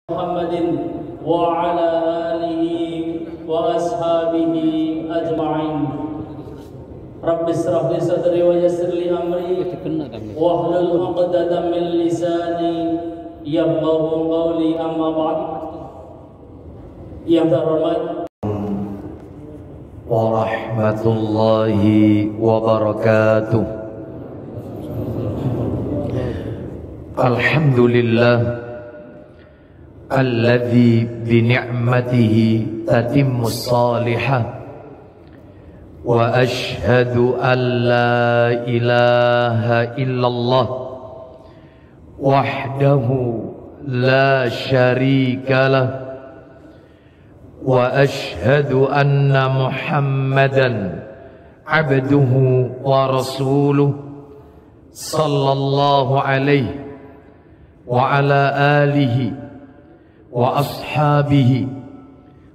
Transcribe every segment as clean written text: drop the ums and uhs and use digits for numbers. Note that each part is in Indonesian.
محمد وعلى آله وأصحابه أجمعين. رب اشرح لي صدري ويسر لي أمري واحلل عقدة من لساني يفقهوا قولي. أما بعد. Yang terhormat warahmatullahi wabarakatuh. Alhamdulillah alladzi bini'matihi tatimmus salihah wa ashhadu an la ilaha illallah wahdahu la syarikalah wa ashhadu anna muhammadan abduhu wa rasuluh sallallahu alaihi wa ala alihi wa ashabihi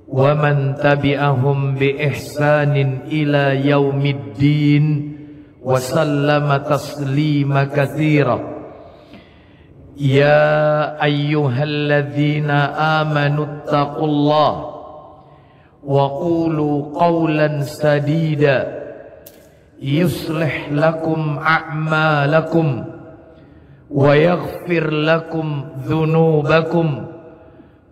wa man tabi'ahum bi ihsanin ila yaumiddin wa sallama taslima katsira. Ya ayyuhalladzina amanu taqullaha wa qulu qawlan sadida yuslih lakum a'malakum wa yaghfir lakum dhunubakum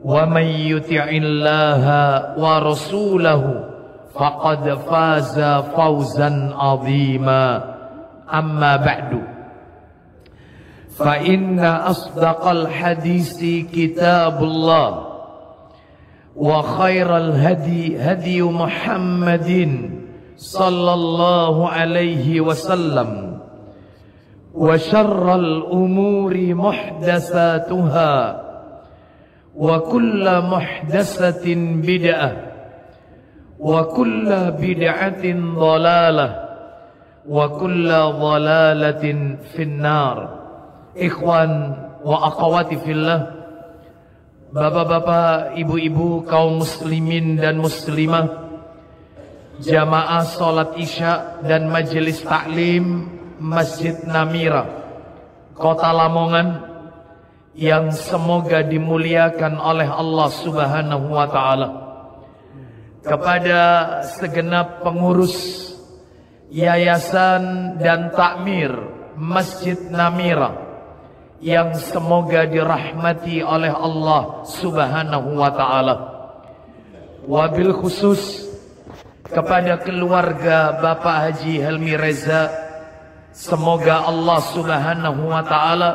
wa man yuti'illaha wa rasulahu faqad faza fawzan 'azima. Amma ba'du, fa inna asdaqal hadisi kitabullah wa khairal hadi hadi Muhammadin sallallahu alaihi wasallam wa syarral umuri muhdatsatuha wa kulla muhdatsatin bid'ah wa kulla bid'atin dhalalah wa kulla dhalalatin finnar. Ikhwan wa akhwati fillah, bapak-bapak, ibu-ibu, kaum muslimin dan muslimah, jamaah salat isya dan majelis taklim Masjid Namira Kota Lamongan yang semoga dimuliakan oleh Allah Subhanahu wa taala. Kepada segenap pengurus yayasan dan takmir Masjid Namira yang semoga dirahmati oleh Allah Subhanahu wa taala. Wabil khusus kepada keluarga Bapak Haji Helmi Reza, semoga Allah Subhanahu wa taala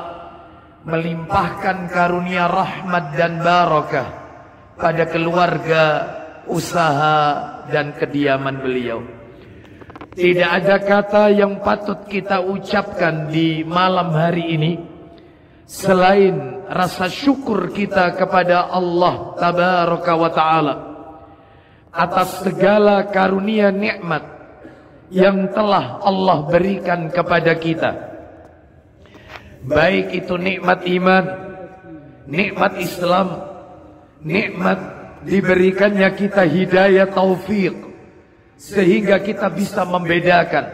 melimpahkan karunia rahmat dan barakah pada keluarga, usaha dan kediaman beliau. Tidak ada kata yang patut kita ucapkan di malam hari ini selain rasa syukur kita kepada Allah Tabaraka wa Ta'ala atas segala karunia nikmat yang telah Allah berikan kepada kita. Baik itu nikmat iman, nikmat Islam, nikmat diberikannya kita hidayah taufik, sehingga kita bisa membedakan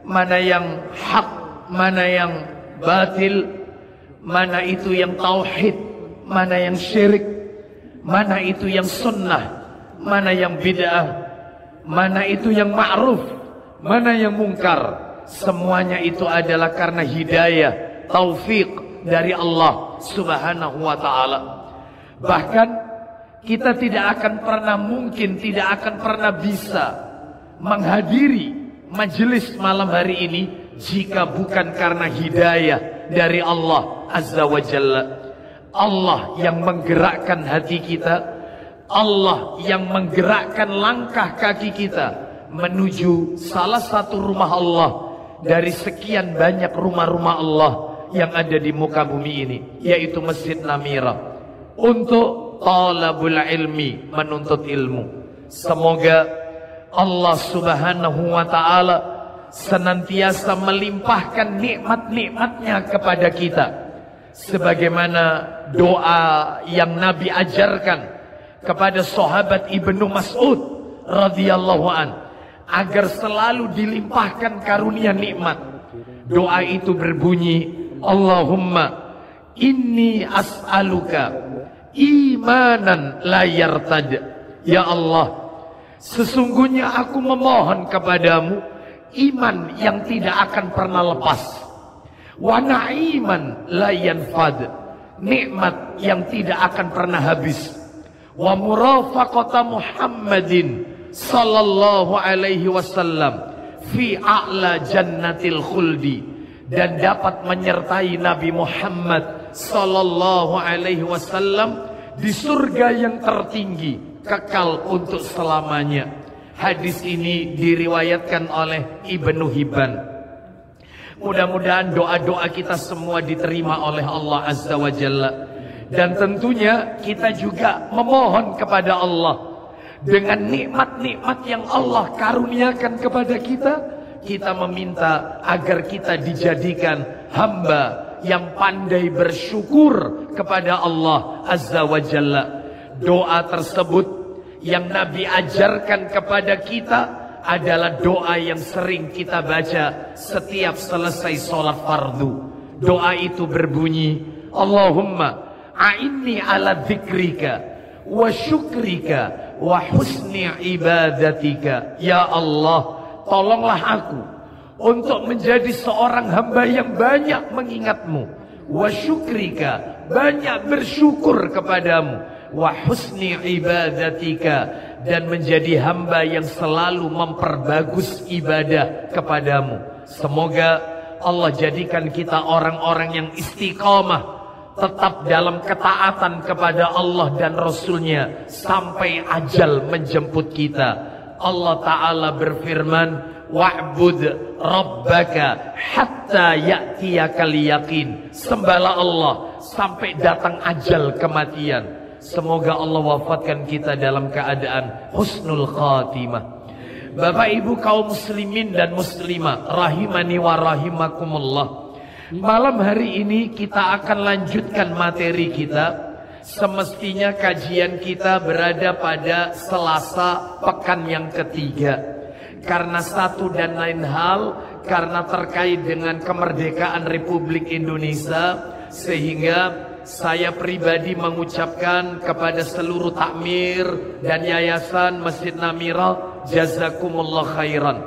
mana yang hak, mana yang batil, mana itu yang tauhid, mana yang syirik, mana itu yang sunnah, mana yang bid'ah, mana itu yang ma'ruf, mana yang mungkar. Semuanya itu adalah karena hidayah taufik dari Allah Subhanahu wa ta'ala. Bahkan kita tidak akan pernah mungkin, tidak akan pernah bisa menghadiri majelis malam hari ini jika bukan karena hidayah dari Allah Azza wa Jalla. Allah yang menggerakkan hati kita, Allah yang menggerakkan langkah kaki kita menuju salah satu rumah Allah dari sekian banyak rumah-rumah Allah yang ada di muka bumi ini, yaitu Masjid Namira, untuk talabul ilmi, menuntut ilmu. Semoga Allah Subhanahu wa ta'ala senantiasa melimpahkan nikmat-nikmatnya kepada kita, sebagaimana doa yang Nabi ajarkan kepada sahabat Ibnu Mas'ud radhiyallahu an, agar selalu dilimpahkan karunia nikmat. Doa itu berbunyi, Allahumma inni as'aluka imanan la yartad. Ya Allah, sesungguhnya aku memohon kepadamu iman yang tidak akan pernah lepas. Wa na'iman la yanfad, nikmat yang tidak akan pernah habis. Wa murafaqata Muhammadin sallallahu alaihi wasallam fi a'la jannatil khuldi, dan dapat menyertai Nabi Muhammad sallallahu alaihi wasallam di surga yang tertinggi, kekal untuk selamanya. Hadis ini diriwayatkan oleh Ibnu Hibban. Mudah-mudahan doa-doa kita semua diterima oleh Allah Azza wa Jalla. Dan tentunya kita juga memohon kepada Allah dengan nikmat-nikmat yang Allah karuniakan kepada kita. Kita meminta agar kita dijadikan hamba yang pandai bersyukur kepada Allah Azza wa Jalla. Doa tersebut yang Nabi ajarkan kepada kita adalah doa yang sering kita baca setiap selesai sholat fardu. Doa itu berbunyi, Allahumma a'inni ala dzikrika wa syukrika wa husni ibadatika. Ya Allah, tolonglah aku untuk menjadi seorang hamba yang banyak mengingatmu, wa syukrika, banyak bersyukur kepadamu, wa husni ibadatika, dan menjadi hamba yang selalu memperbagus ibadah kepadamu. Semoga Allah jadikan kita orang-orang yang istiqamah, tetap dalam ketaatan kepada Allah dan Rasulnya sampai ajal menjemput kita. Allah Ta'ala berfirman, wa'bud rabbaka hatta ya'tiyakal yaqin. Sembahlah Allah sampai datang ajal kematian. Semoga Allah wafatkan kita dalam keadaan husnul khatimah. Bapak Ibu kaum muslimin dan muslimah rahimani wa rahimakumullah. Malam hari ini kita akan lanjutkan materi kita. Semestinya kajian kita berada pada Selasa pekan yang ketiga. Karena satu dan lain hal, karena terkait dengan kemerdekaan Republik Indonesia, sehingga saya pribadi mengucapkan kepada seluruh takmir dan yayasan Masjid Namirah, jazakumullah khairan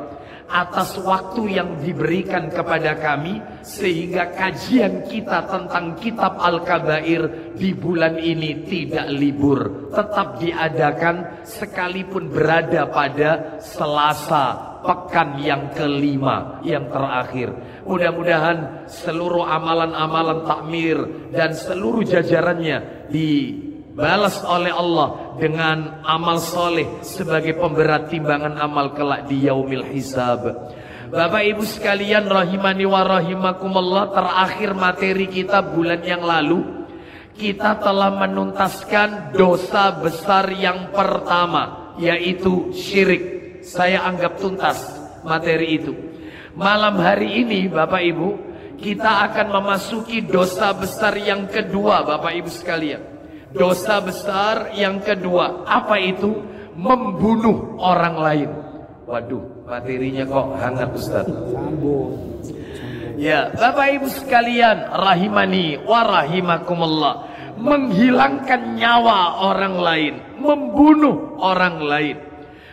atas waktu yang diberikan kepada kami, sehingga kajian kita tentang kitab Al-Kabair di bulan ini tidak libur, tetap diadakan sekalipun berada pada Selasa pekan yang kelima, yang terakhir. Mudah-mudahan seluruh amalan-amalan takmir dan seluruh jajarannya dibalas oleh Allah dengan amal soleh sebagai pemberat timbangan amal kelak di yaumil hisab. Bapak Ibu sekalian rahimani wa rahimakumullah, terakhir materi kita bulan yang lalu kita telah menuntaskan dosa besar yang pertama, yaitu syirik. Saya anggap tuntas materi itu. Malam hari ini Bapak Ibu, kita akan memasuki dosa besar yang kedua Bapak Ibu sekalian. Dosa besar yang kedua, apa itu? Membunuh orang lain. Waduh, materinya kok hangat Ustaz. Ya, Bapak Ibu sekalian rahimani wa rahimakumullah, menghilangkan nyawa orang lain, membunuh orang lain.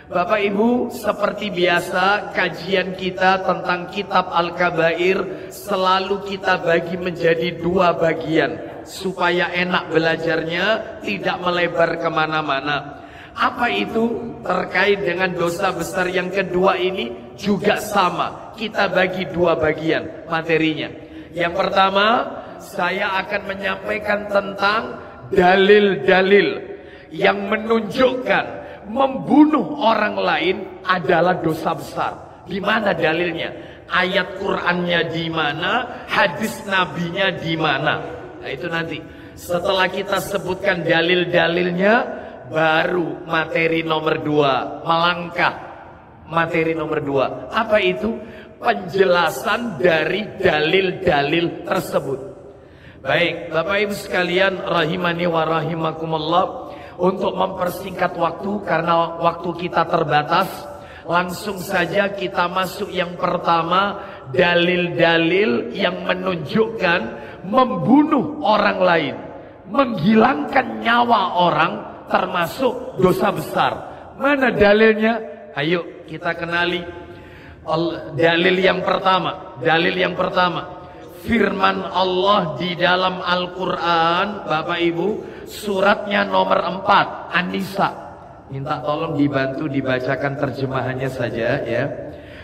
Bapak Ibu, seperti biasa kajian kita tentang kitab Al-Kabair selalu kita bagi menjadi dua bagian supaya enak belajarnya, tidak melebar kemana-mana. Apa itu? Terkait dengan dosa besar yang kedua ini juga sama, kita bagi dua bagian materinya. Yang pertama, saya akan menyampaikan tentang dalil-dalil yang menunjukkan membunuh orang lain adalah dosa besar. Di mana dalilnya? Ayat Qur'annya di mana? Hadis Nabinya di mana? Nah, itu nanti. Setelah kita sebutkan dalil-dalilnya, baru materi nomor 2, melangkah materi nomor 2. Apa itu? Penjelasan dari dalil-dalil tersebut. Baik, Bapak Ibu sekalian rahimani wa rahimakumullah, untuk mempersingkat waktu karena waktu kita terbatas, langsung saja kita masuk yang pertama, dalil-dalil yang menunjukkan membunuh orang lain. menghilangkan nyawa orang termasuk dosa besar. Mana dalilnya? Ayo kita kenali. Dalil yang pertama. Firman Allah di dalam Al-Quran, Bapak Ibu, suratnya nomor 4, An-Nisa. Minta tolong dibantu dibacakan terjemahannya saja ya.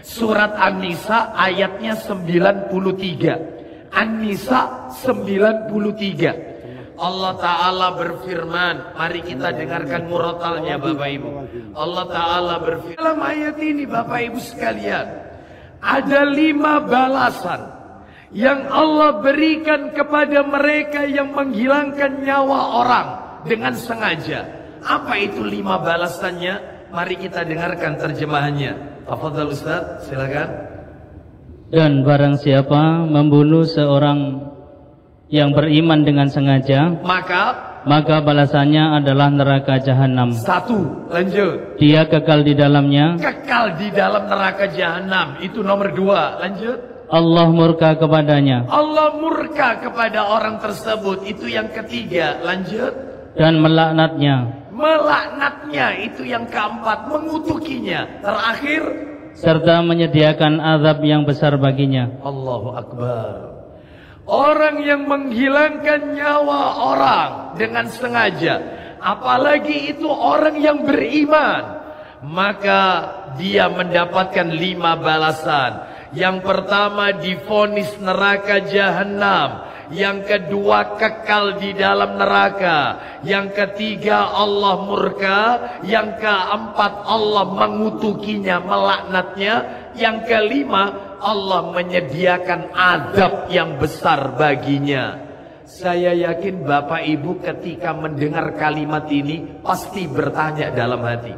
Surat An-Nisa ayatnya 93. An-Nisa 93. Allah Ta'ala berfirman, mari kita dengarkan murotalnya Bapak Ibu. Allah Ta'ala berfirman dalam ayat ini Bapak Ibu sekalian, ada 5 balasan yang Allah berikan kepada mereka yang menghilangkan nyawa orang dengan sengaja. Apa itu 5 balasannya? Mari kita dengarkan terjemahannya. Tafadhal Ustaz, silakan. Dan barang siapa membunuh seorang yang beriman dengan sengaja, maka balasannya adalah neraka jahanam. 1, lanjut. Dia kekal di dalamnya. Kekal di dalam neraka jahanam. Itu nomor 2, lanjut. Allah murka kepadanya. Allah murka kepada orang tersebut. Itu yang ketiga, lanjut. Dan melaknatnya. Melaknatnya, itu yang keempat, mengutukinya. Terakhir, serta menyediakan azab yang besar baginya. Allahu Akbar. Orang yang menghilangkan nyawa orang dengan sengaja, apalagi itu orang yang beriman, maka dia mendapatkan 5 balasan. Yang pertama divonis neraka jahanam, yang kedua kekal di dalam neraka, yang ketiga Allah murka, yang keempat Allah mengutukinya, melaknatnya, yang kelima Allah menyediakan azab yang besar baginya. Saya yakin Bapak Ibu ketika mendengar kalimat ini pasti bertanya dalam hati.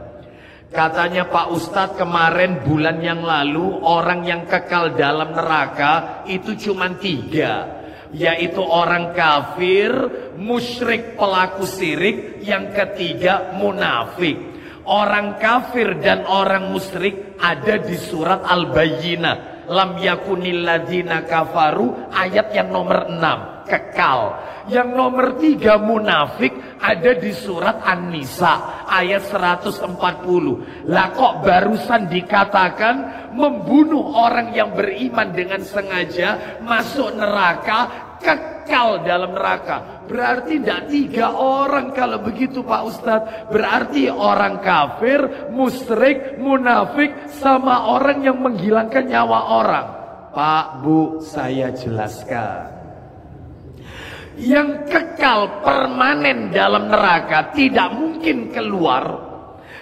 Katanya Pak Ustadz kemarin bulan yang lalu orang yang kekal dalam neraka itu cuma 3. Yaitu orang kafir, musyrik pelaku syirik, yang ketiga munafik. Orang kafir dan orang musyrik ada di surat Al-Bayyinah. Lam yakunil ladzina kafaru, ayat yang nomor 6, kekal. Yang nomor 3 munafik ada di surat An-Nisa ayat 140. Lah kok barusan dikatakan membunuh orang yang beriman dengan sengaja masuk neraka, kekal dalam neraka. Berarti tidak 3 orang kalau begitu Pak Ustadz. Berarti orang kafir, musyrik, munafik, sama orang yang menghilangkan nyawa orang. Pak, Bu, saya jelaskan. Yang kekal permanen dalam neraka tidak mungkin keluar.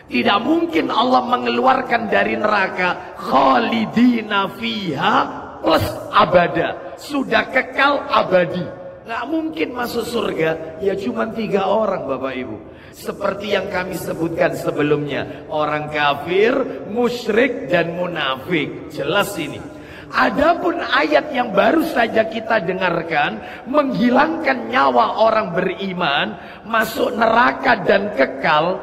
Tidak mungkin Allah mengeluarkan dari neraka. Khalidina fiha plus abada. Sudah kekal abadi. Nggak mungkin masuk surga. Ya cuma 3 orang Bapak Ibu. Seperti yang kami sebutkan sebelumnya. Orang kafir, musyrik, dan munafik. Jelas ini. Adapun ayat yang baru saja kita dengarkan, menghilangkan nyawa orang beriman, masuk neraka dan kekal,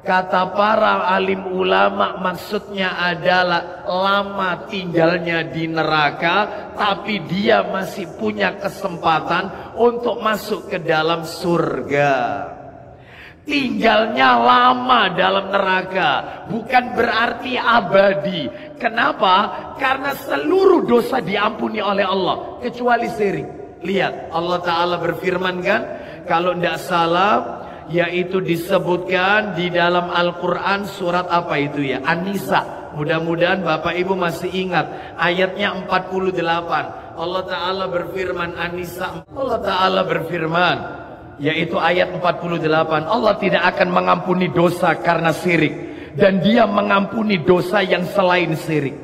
kata para alim ulama maksudnya adalah lama tinggalnya di neraka, tapi dia masih punya kesempatan untuk masuk ke dalam surga. Tinggalnya lama dalam neraka bukan berarti abadi. Kenapa? Karena seluruh dosa diampuni oleh Allah kecuali syirik. Lihat, Allah Ta'ala berfirman kan, kalau tidak salah, yaitu disebutkan di dalam Al-Quran surat apa itu ya? An-Nisa. Mudah-mudahan Bapak Ibu masih ingat ayatnya 48. Allah Ta'ala berfirman, An-Nisa. Allah Ta'ala berfirman, yaitu ayat 48. Allah tidak akan mengampuni dosa karena syirik. Dan dia mengampuni dosa yang selain syirik.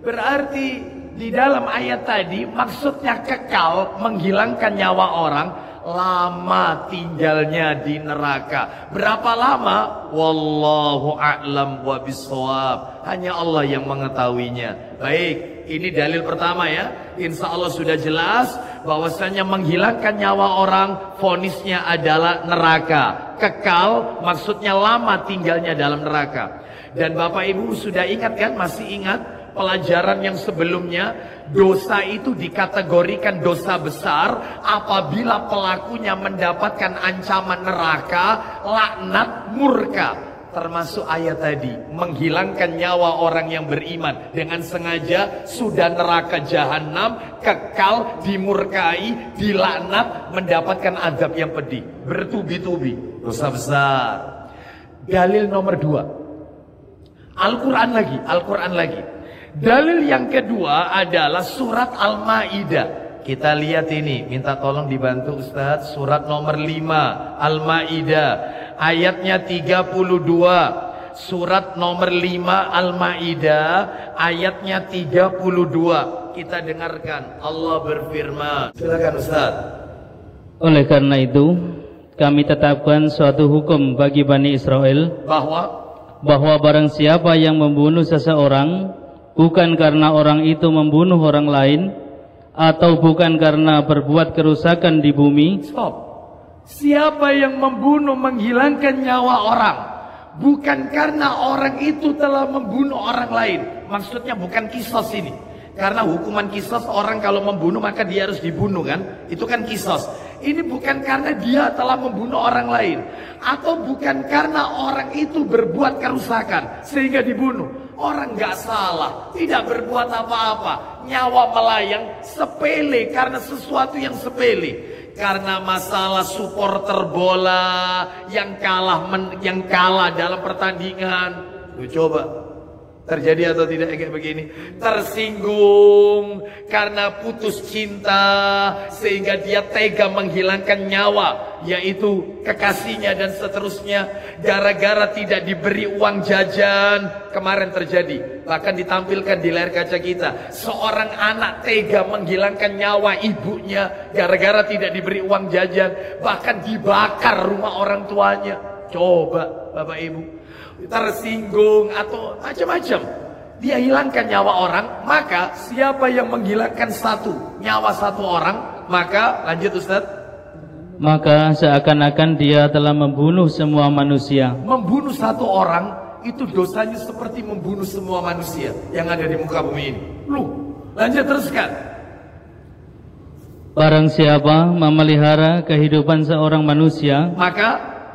Berarti di dalam ayat tadi maksudnya kekal, menghilangkan nyawa orang, lama tinggalnya di neraka. Berapa lama? Wallahu a'lam wa bissawab. Hanya Allah yang mengetahuinya. Baik, ini dalil pertama ya. Insya Allah sudah jelas bahwasanya menghilangkan nyawa orang, vonisnya adalah neraka. Kekal maksudnya lama tinggalnya dalam neraka. Dan Bapak Ibu sudah ingat kan? Masih ingat? pelajaran yang sebelumnya, dosa itu dikategorikan dosa besar apabila pelakunya mendapatkan ancaman neraka, laknat, murka. Termasuk ayat tadi, menghilangkan nyawa orang yang beriman dengan sengaja, sudah neraka jahanam, kekal, dimurkai, dilaknat, mendapatkan azab yang pedih, bertubi-tubi, dosa besar. Dalil nomor 2, Al-Quran lagi. Dalil yang kedua adalah surat Al-Ma'idah. Kita lihat ini, minta tolong dibantu Ustadz, surat nomor 5 Al-Ma'idah, ayatnya 32. Surat nomor 5 Al-Ma'idah, ayatnya 32. Kita dengarkan, Allah berfirman. Silakan Ustadz. Oleh karena itu, kami tetapkan suatu hukum bagi Bani Israel bahwa barang siapa yang membunuh seseorang bukan karena orang itu membunuh orang lain, atau bukan karena berbuat kerusakan di bumi. Stop. Siapa yang membunuh, menghilangkan nyawa orang, bukan karena orang itu telah membunuh orang lain. Maksudnya bukan kisos ini. Karena hukuman kisos, orang kalau membunuh maka dia harus dibunuh kan. Itu kan kisos. Ini bukan karena dia telah membunuh orang lain, atau bukan karena orang itu berbuat kerusakan sehingga dibunuh. Orang nggak salah, tidak berbuat apa-apa, nyawa melayang, sepele karena sesuatu yang sepele. Karena masalah supporter bola yang kalah dalam pertandingan. Lu coba terjadi atau tidak kayak begini? Tersinggung karena putus cinta sehingga dia tega menghilangkan nyawa, yaitu kekasihnya dan seterusnya, gara-gara tidak diberi uang jajan. Kemarin terjadi, bahkan ditampilkan di layar kaca kita, seorang anak tega menghilangkan nyawa ibunya gara-gara tidak diberi uang jajan, bahkan dibakar rumah orang tuanya. Coba Bapak Ibu, tersinggung atau macam-macam, dia hilangkan nyawa orang. Maka siapa yang menghilangkan nyawa satu orang, maka lanjut Ustaz, maka seakan-akan dia telah membunuh semua manusia. Membunuh satu orang itu dosanya seperti membunuh semua manusia yang ada di muka bumi ini. Lanjut teruskan. Barang siapa memelihara kehidupan seorang manusia,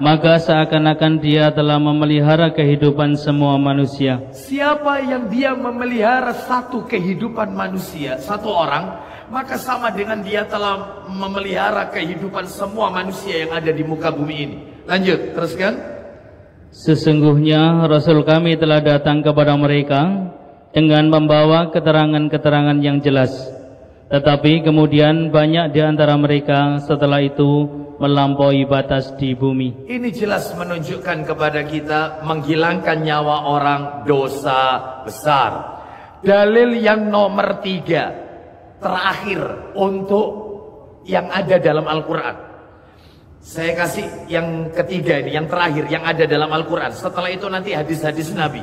maka seakan-akan dia telah memelihara kehidupan semua manusia. Siapa yang dia memelihara satu kehidupan manusia, satu orang, maka sama dengan dia telah memelihara kehidupan semua manusia yang ada di muka bumi ini. Lanjut, teruskan. Sesungguhnya Rasul kami telah datang kepada mereka dengan membawa keterangan-keterangan yang jelas. Tetapi kemudian banyak di antara mereka setelah itu melampaui batas di bumi. Ini jelas menunjukkan kepada kita menghilangkan nyawa orang dosa besar. Dalil yang nomor 3 terakhir untuk yang ada dalam Al-Quran. Saya kasih yang ketiga ini, yang terakhir yang ada dalam Al-Quran. Setelah itu nanti hadis-hadis Nabi.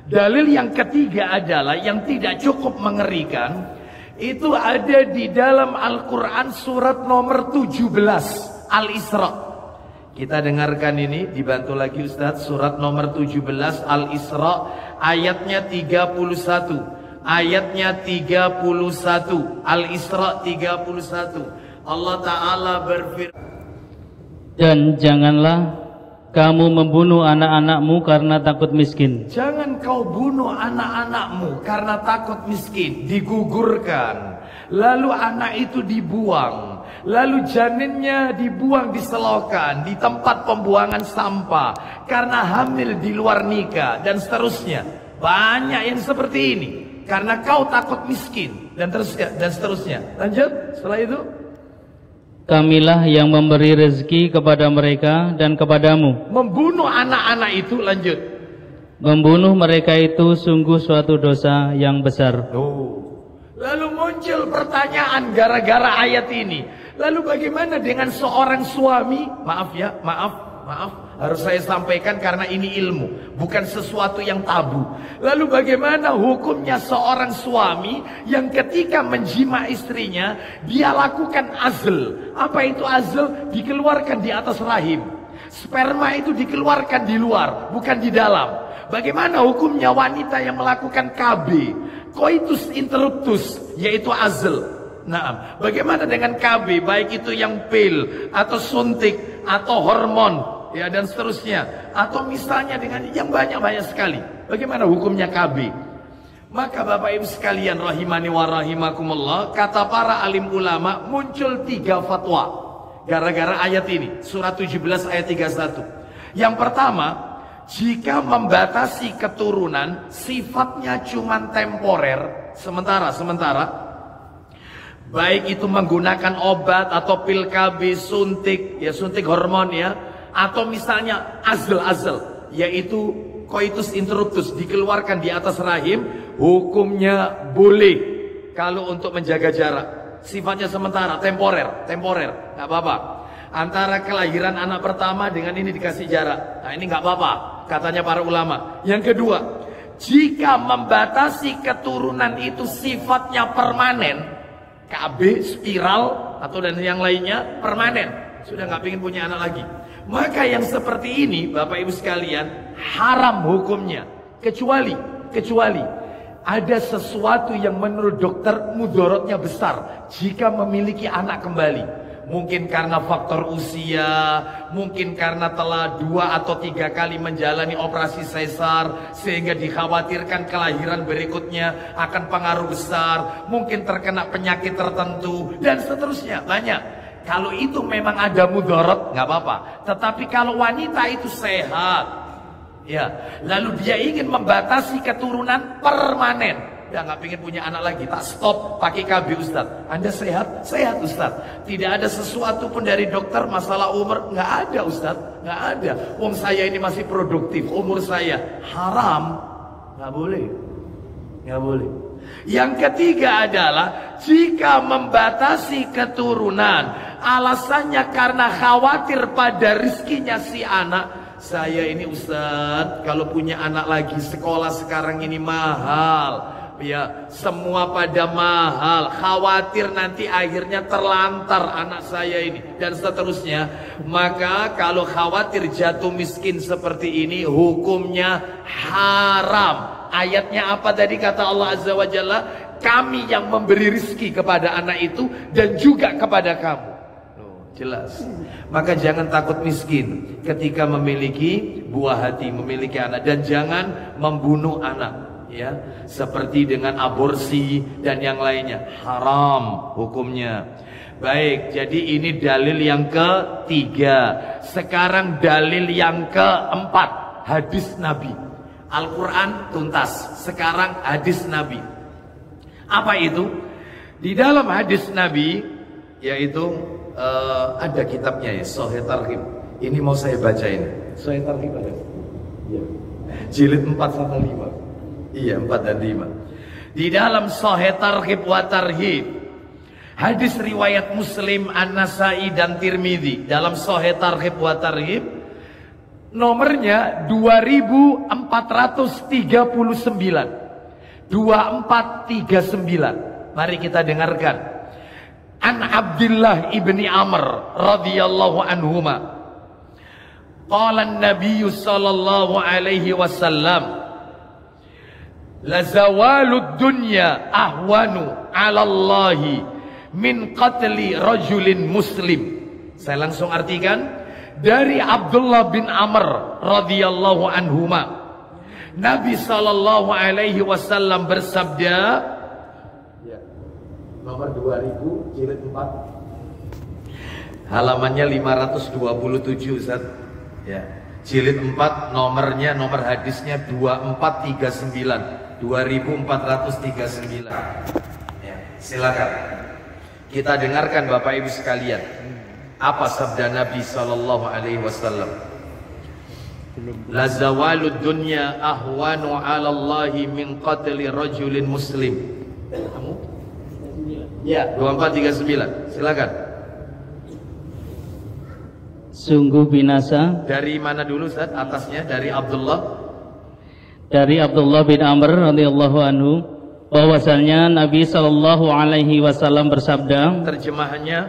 Dalil yang ketiga adalah yang tidak cukup mengerikan. Itu ada di dalam Al-Quran surat nomor 17 Al-Isra. Kita dengarkan ini, dibantu lagi Ustadz. Surat nomor 17 Al-Isra, ayatnya 31. Ayatnya 31. Al-Isra 31. Allah Ta'ala berfirman, dan janganlah kamu membunuh anak-anakmu karena takut miskin. jangan kau bunuh anak-anakmu karena takut miskin. Digugurkan, lalu anak itu dibuang, lalu janinnya dibuang di selokan, di tempat pembuangan sampah, karena hamil di luar nikah, dan seterusnya. Banyak yang seperti ini karena kau takut miskin, dan seterusnya. Lanjut, setelah itu, kamilah yang memberi rezeki kepada mereka dan kepadamu. Membunuh anak-anak itu, lanjut. Membunuh mereka itu sungguh suatu dosa yang besar. Lalu muncul pertanyaan gara-gara ayat ini. Lalu bagaimana dengan seorang suami? Maaf ya, maaf. Harus saya sampaikan karena ini ilmu, bukan sesuatu yang tabu. Lalu bagaimana hukumnya seorang suami yang ketika menjima istrinya, dia lakukan azl. Apa itu azl? Dikeluarkan di atas rahim. Sperma itu dikeluarkan di luar, bukan di dalam. Bagaimana hukumnya wanita yang melakukan KB, coitus interruptus, yaitu azl? Nah, bagaimana dengan KB, baik itu yang pil atau suntik atau hormon, ya dan seterusnya, atau misalnya dengan yang banyak-banyak sekali. Bagaimana hukumnya KB? Maka Bapak Ibu sekalian rahimani wa rahimakumullah, kata para alim ulama muncul 3 fatwa gara-gara ayat ini, surat 17 ayat 31. Yang pertama, jika membatasi keturunan sifatnya cuma temporer, sementara, baik itu menggunakan obat atau pil KB, suntik, ya suntik hormon ya, atau misalnya azl, yaitu coitus interruptus, dikeluarkan di atas rahim, hukumnya boleh kalau untuk menjaga jarak. Sifatnya sementara, temporer, nggak apa-apa. Antara kelahiran anak pertama dengan ini dikasih jarak. Nah ini nggak apa-apa, katanya para ulama. Yang kedua, jika membatasi keturunan itu sifatnya permanen, KB, spiral, atau dan yang lainnya permanen, sudah nggak ingin punya anak lagi, maka yang seperti ini Bapak Ibu sekalian haram hukumnya, kecuali ada sesuatu yang menurut dokter mudorotnya besar jika memiliki anak kembali. Mungkin karena faktor usia, mungkin karena telah 2 atau 3 kali menjalani operasi sesar sehingga dikhawatirkan kelahiran berikutnya akan pengaruh besar, mungkin terkena penyakit tertentu dan seterusnya, banyak. Kalau itu memang ada mudorot, nggak apa-apa. Tetapi kalau wanita itu sehat, ya, lalu dia ingin membatasi keturunan permanen, dia nggak pengen punya anak lagi, tak stop pakai KB Ustaz. Anda sehat? Sehat Ustaz. Tidak ada sesuatu pun dari dokter masalah umur, nggak ada Ustaz, nggak ada. Wong saya ini masih produktif, umur saya haram, nggak boleh, nggak boleh. Yang ketiga adalah jika membatasi keturunan alasannya karena khawatir pada rizkinya si anak. Saya ini Ustaz, kalau punya anak lagi, sekolah sekarang ini mahal, ya semua pada mahal, khawatir nanti akhirnya terlantar anak saya ini dan seterusnya. Maka kalau khawatir jatuh miskin seperti ini, hukumnya haram. Ayatnya apa tadi kata Allah Azza wa Jalla? Kami yang memberi rizki kepada anak itu dan juga kepada kamu. Jelas. Maka jangan takut miskin ketika memiliki buah hati, memiliki anak, dan jangan membunuh anak, ya, seperti dengan aborsi dan yang lainnya, haram hukumnya. Baik, jadi ini dalil yang ketiga. Sekarang dalil yang keempat, hadis Nabi. Al-Quran tuntas, sekarang hadis Nabi. Apa itu? Di dalam hadis Nabi, yaitu ada kitabnya ya, Sahih Targhib. Ini mau saya baca ini. Sahih Targhib ada. Ya. Jilid 4 sama 5. Iya, 4 dan 5. Di dalam Sahih Targhib wa Tarhib, hadis riwayat Muslim, An-Nasai dan Tirmidzi, dalam Sahih Targhib wa Tarhib nomornya 2439. 2439. Mari kita dengarkan. An Abdullah ibni Amr radhiyallahu anhuma. Qala an-nabiy sallallahu alaihi wasallam, la zawalud dunya ahwanu 'ala Allah min qatli rajulin muslim. Saya langsung artikan dari Abdullah bin Amr radhiyallahu anhuma. Nabi sallallahu alaihi wasallam bersabda, ya, nomor 2000 jilid 4 halamannya 527 Ustaz. Ya, jilid 4 nomornya, nomor hadisnya 2439, 2439. Ya, silakan kita dengarkan Bapak Ibu sekalian. Apa sabda Nabi sallallahu alaihi wasallam? La zawalud dunya ahwanu 'ala Allah min qatli rajulin muslim. Kamu? Ya, 2439. Silakan. Sungguh binasa. Dari mana dulu Ustaz? Atasnya dari Abdullah. Dari Abdullah bin Amr radhiyallahu anhu, bahwasanya Nabi sallallahu alaihi wasallam bersabda. Terjemahannya,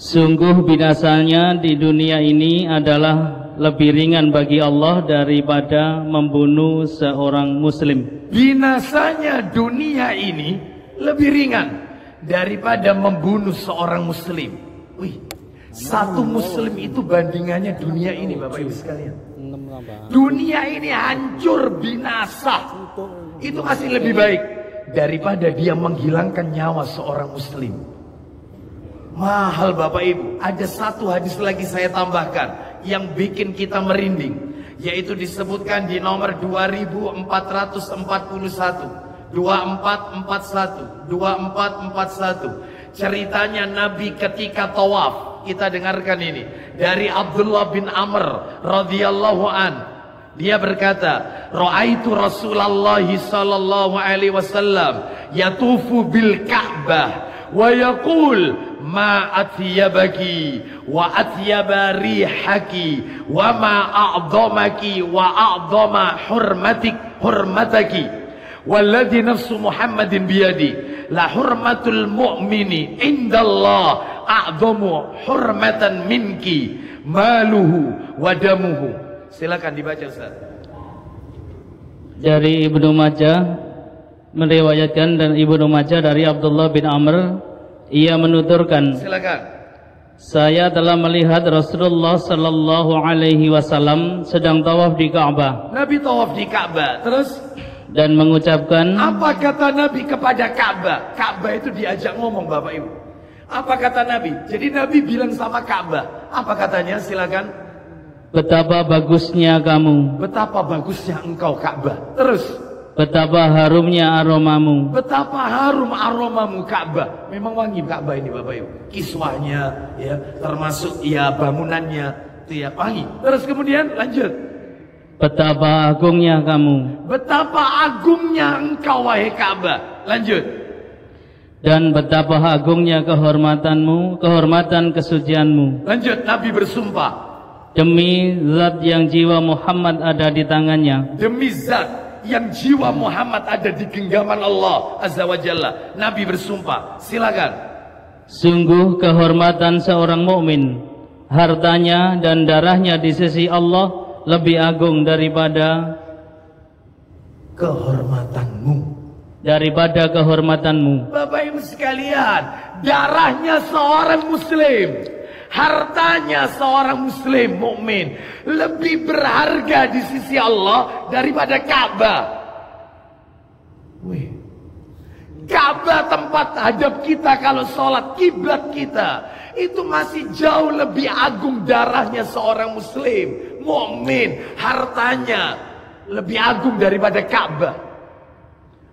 Sungguh binasanya di dunia ini adalah lebih ringan bagi Allah daripada membunuh seorang muslim. Binasanya dunia ini lebih ringan daripada membunuh seorang muslim. Wih, satu muslim itu bandingannya dunia ini, Bapak Ibu sekalian. Dunia ini hancur binasa, itu masih lebih baik daripada dia menghilangkan nyawa seorang muslim. Mahal Bapak Ibu. Ada satu hadis lagi saya tambahkan yang bikin kita merinding, yaitu disebutkan di nomor 2441 2441 ceritanya Nabi ketika tawaf. Kita dengarkan ini dari Abdullah bin Amr radhiyallahu an. Dia berkata, "Ra'aitu Rasulullah sallallahu alaihi wasallam yatufu bil Ka'bah wa yaqul ma atyabaki wa atyaba rihaki wa ma a'dhamaki wa a'dhama hurmataki walladhi nafsu Muhammadin biyadi la hurmatul mu'mini indallah a'dhamu hurmatan minki maluhu wa damuhu." Silakan dibaca Ustaz. Dari Ibnu Majah meriwayatkan, dan Ibnu Majah dari Abdullah bin Amr, ia menuturkan, silakan, saya telah melihat Rasulullah sallallahu alaihi wasallam sedang tawaf di Ka'bah. Nabi tawaf di Ka'bah, terus dan mengucapkan, apa kata Nabi kepada Ka'bah? Ka'bah itu diajak ngomong Bapak Ibu. Apa kata Nabi? Jadi Nabi bilang sama Ka'bah, apa katanya? Silakan. betapa bagusnya kamu, Betapa bagusnya engkau Ka'bah. Terus, betapa harumnya aromamu, betapa harum aromamu Ka'bah. Memang wangi Ka'bah ini Bapak Ibu. Kiswahnya ya, termasuk ya bangunannya itu ya wangi. Terus kemudian lanjut. betapa agungnya kamu, Betapa agungnya engkau wahai Ka'bah. Lanjut. dan betapa agungnya kehormatanmu, kehormatan kesucianmu. Lanjut, Nabi bersumpah, Demi zat yang jiwa Muhammad ada di tangannya, demi zat yang jiwa Muhammad ada di genggaman Allah Azza wa Jalla. Nabi bersumpah. Silakan. sungguh kehormatan seorang mukmin, hartanya dan darahnya di sisi Allah lebih agung daripada kehormatanmu. Bapak Ibu sekalian, darahnya seorang muslim, hartanya seorang muslim mukmin lebih berharga di sisi Allah daripada Ka'bah. Wih, Ka'bah tempat hadap kita kalau sholat, kiblat kita, itu masih jauh lebih agung darahnya seorang muslim mukmin, hartanya lebih agung daripada Ka'bah.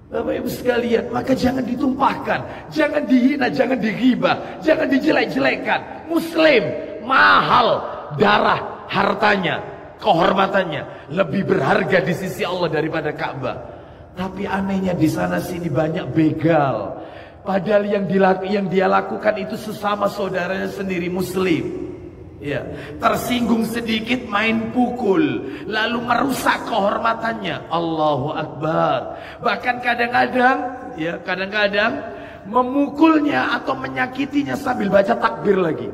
Bapak Ibu sekalian, maka jangan ditumpahkan, jangan dihina, jangan dighibah, jangan dijelek-jelekkan. Muslim mahal darah, hartanya, kehormatannya lebih berharga di sisi Allah daripada Ka'bah. Tapi anehnya di sana sini banyak begal. Padahal yang dia lakukan itu sesama saudaranya sendiri muslim. Ya, tersinggung sedikit main pukul, lalu merusak kehormatannya. Allahu Akbar. Bahkan kadang-kadang memukulnya atau menyakitinya sambil baca takbir lagi.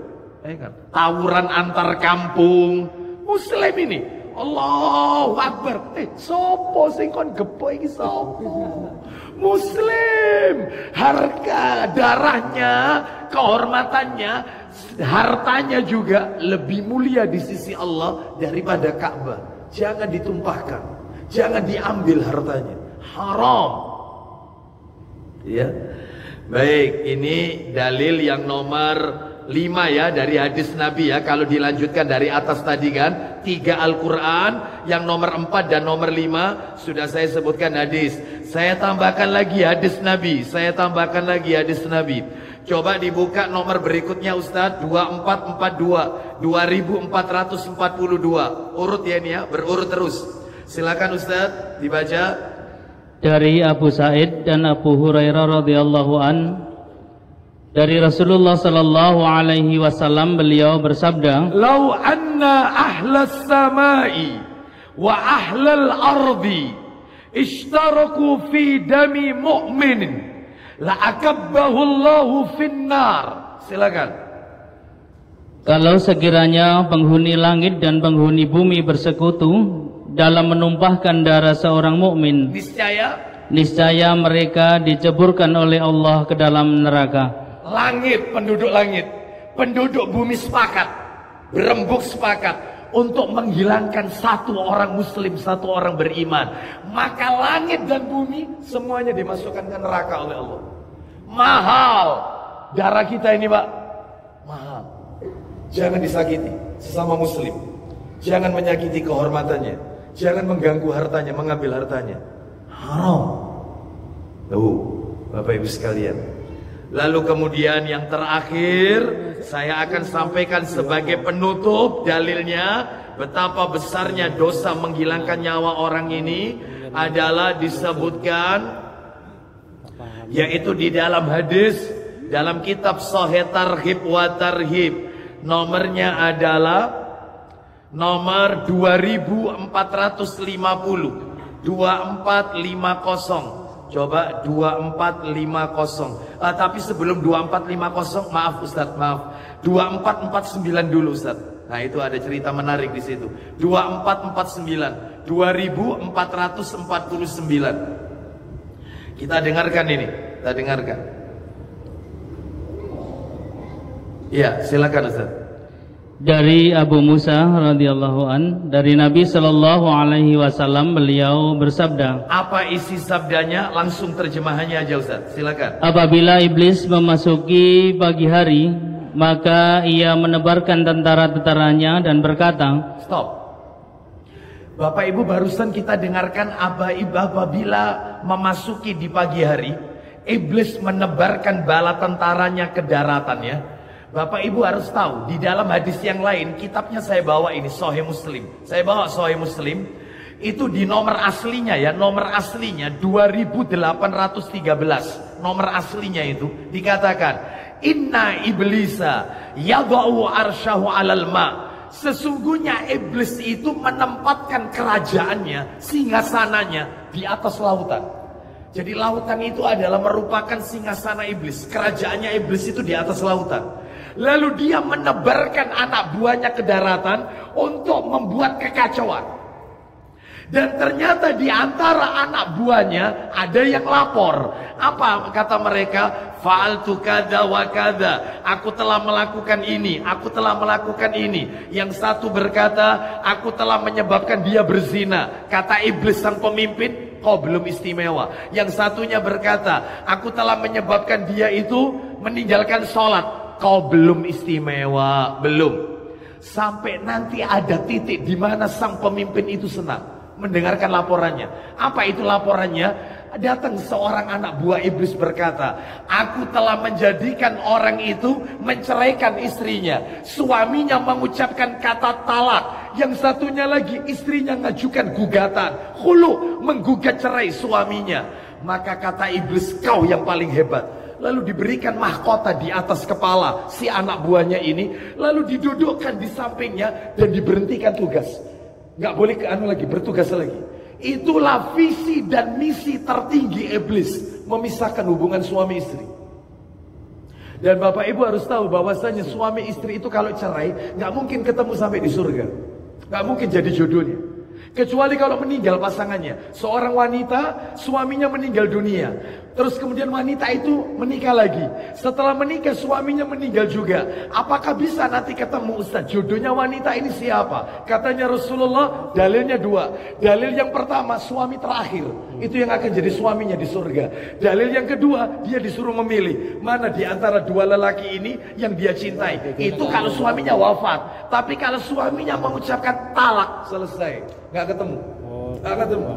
Tawuran antar kampung muslim ini. Allahu Akbar. Sopo sing kon gepo iki sopo? Muslim. Harga darahnya, kehormatannya, hartanya juga lebih mulia di sisi Allah daripada Ka'bah. Jangan ditumpahkan, jangan diambil hartanya, haram. Ya, baik, ini dalil yang nomor 5 ya dari hadis Nabi ya. Kalau dilanjutkan dari atas tadi kan 3 Al-Quran, yang nomor 4 dan nomor 5 sudah saya sebutkan hadis. Saya tambahkan lagi hadis Nabi, Coba dibuka nomor berikutnya Ustadz, 2442 2442. Urut ya ini ya, berurut terus. Silakan Ustadz dibaca. Dari Abu Sa'id dan Abu Hurairah radhiyallahu an, dari Rasulullah sallallahu alaihi wasallam, beliau bersabda, "Lau anna ahlas samai wa ahlal ardi ishtaraku fi dami mu'minin la akabbahu Allahu finnar." Silakan. Kalau sekiranya penghuni langit dan penghuni bumi bersekutu dalam menumpahkan darah seorang mukmin, niscaya mereka diceburkan oleh Allah ke dalam neraka. Langit, penduduk bumi sepakat, berembuk sepakat untuk menghilangkan satu orang muslim, satu orang beriman. Maka langit dan bumi semuanya dimasukkan ke neraka oleh Allah. Mahal darah kita ini, Pak. Mahal. Jangan disakiti sesama muslim. Jangan menyakiti kehormatannya. Jangan mengganggu hartanya, mengambil hartanya. Haram. Tuh, Bapak Ibu sekalian. Lalu kemudian yang terakhir saya akan sampaikan sebagai penutup dalilnya betapa besarnya dosa menghilangkan nyawa orang ini adalah disebutkan, yaitu di dalam hadis dalam kitab Sahih Targhib wa Tarhib. Nomornya adalah nomor 2450 2450. Coba 2450. Tapi sebelum 2450, maaf Ustadz, maaf. 2449 dulu Ustadz. Nah, itu ada cerita menarik di situ. 2449, 2449. Kita dengarkan ini, kita dengarkan. Ya, silakan Ustaz. Dari Abu Musa radhiyallahu an, dari Nabi sallallahu alaihi wasallam, beliau bersabda. Apa isi sabdanya? Langsung terjemahannya aja Ustaz. Silakan. Apabila iblis memasuki pagi hari, maka ia menebarkan tentara-tentaranya dan berkata. Stop. Bapak Ibu, barusan kita dengarkan apabila memasuki di pagi hari, iblis menebarkan bala tentaranya ke daratan ya. Bapak Ibu harus tahu, di dalam hadis yang lain, kitabnya saya bawa ini, Sahih Muslim. Saya bawa Sahih Muslim, itu di nomor aslinya ya, nomor aslinya 2813. Nomor aslinya itu dikatakan, Inna iblisa yadau arsyahu alal ma. Sesungguhnya iblis itu menempatkan kerajaannya, singgasananya di atas lautan. Jadi lautan itu adalah merupakan singgasana iblis. Kerajaannya iblis itu di atas lautan. Lalu dia menebarkan anak buahnya ke daratan untuk membuat kekacauan. Dan ternyata di antara anak buahnya ada yang lapor. Apa kata mereka? Fa'altu kada wa kada. Aku telah melakukan ini, aku telah melakukan ini. Yang satu berkata, aku telah menyebabkan dia berzina. Kata iblis sang pemimpin, kau belum istimewa. Yang satunya berkata, aku telah menyebabkan dia itu meninggalkan sholat. Kau belum istimewa, belum. Sampai nanti ada titik di mana sang pemimpin itu senang mendengarkan laporannya. Apa itu laporannya? Datang seorang anak buah iblis berkata, aku telah menjadikan orang itu menceraikan istrinya. Suaminya mengucapkan kata talak. Yang satunya lagi istrinya ngajukan gugatan. Khulu, menggugat cerai suaminya. Maka kata iblis, kau yang paling hebat. Lalu diberikan mahkota di atas kepala si anak buahnya ini. Lalu didudukkan di sampingnya dan diberhentikan tugas. Nggak boleh bertugas lagi. Itulah visi dan misi tertinggi iblis, memisahkan hubungan suami istri. Dan Bapak Ibu harus tahu bahwasanya suami istri itu kalau cerai nggak mungkin ketemu sampai di surga. Nggak mungkin jadi jodohnya. Kecuali kalau meninggal pasangannya. Seorang wanita, suaminya meninggal dunia. Terus kemudian wanita itu menikah lagi. Setelah menikah, suaminya meninggal juga. Apakah bisa nanti ketemu Ustaz? Jodohnya wanita ini siapa? Katanya Rasulullah, dalilnya dua. Dalil yang pertama, suami terakhir. Itu yang akan jadi suaminya di surga. Dalil yang kedua, dia disuruh memilih. Mana di antara dua lelaki ini yang dia cintai. Itu kalau suaminya wafat. Tapi kalau suaminya mengucapkan talak, selesai. Nggak ketemu. Nggak ketemu.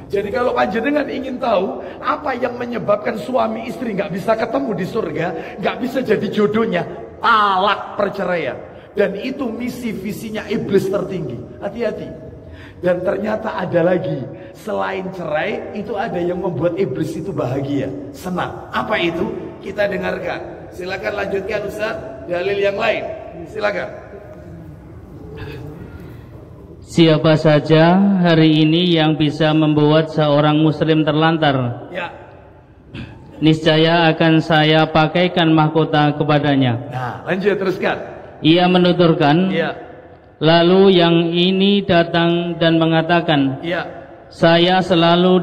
Jadi kalau panjenengan ingin tahu apa yang menyebabkan suami istri nggak bisa ketemu di surga, nggak bisa jadi jodohnya, talak, perceraian. Dan itu misi visinya iblis tertinggi. Hati-hati. Dan ternyata ada lagi, selain cerai itu ada yang membuat iblis itu bahagia, senang. Apa itu? Kita dengarkan. Silakan lanjutkan Ustaz. Dalil yang lain. Silakan. Siapa saja hari ini yang bisa membuat seorang muslim terlantar, ya, niscaya akan saya pakaikan mahkota kepadanya. Nah, lanjut teruskan. Ia menuturkan, Iya. lalu yang ini datang dan mengatakan, Iya. saya selalu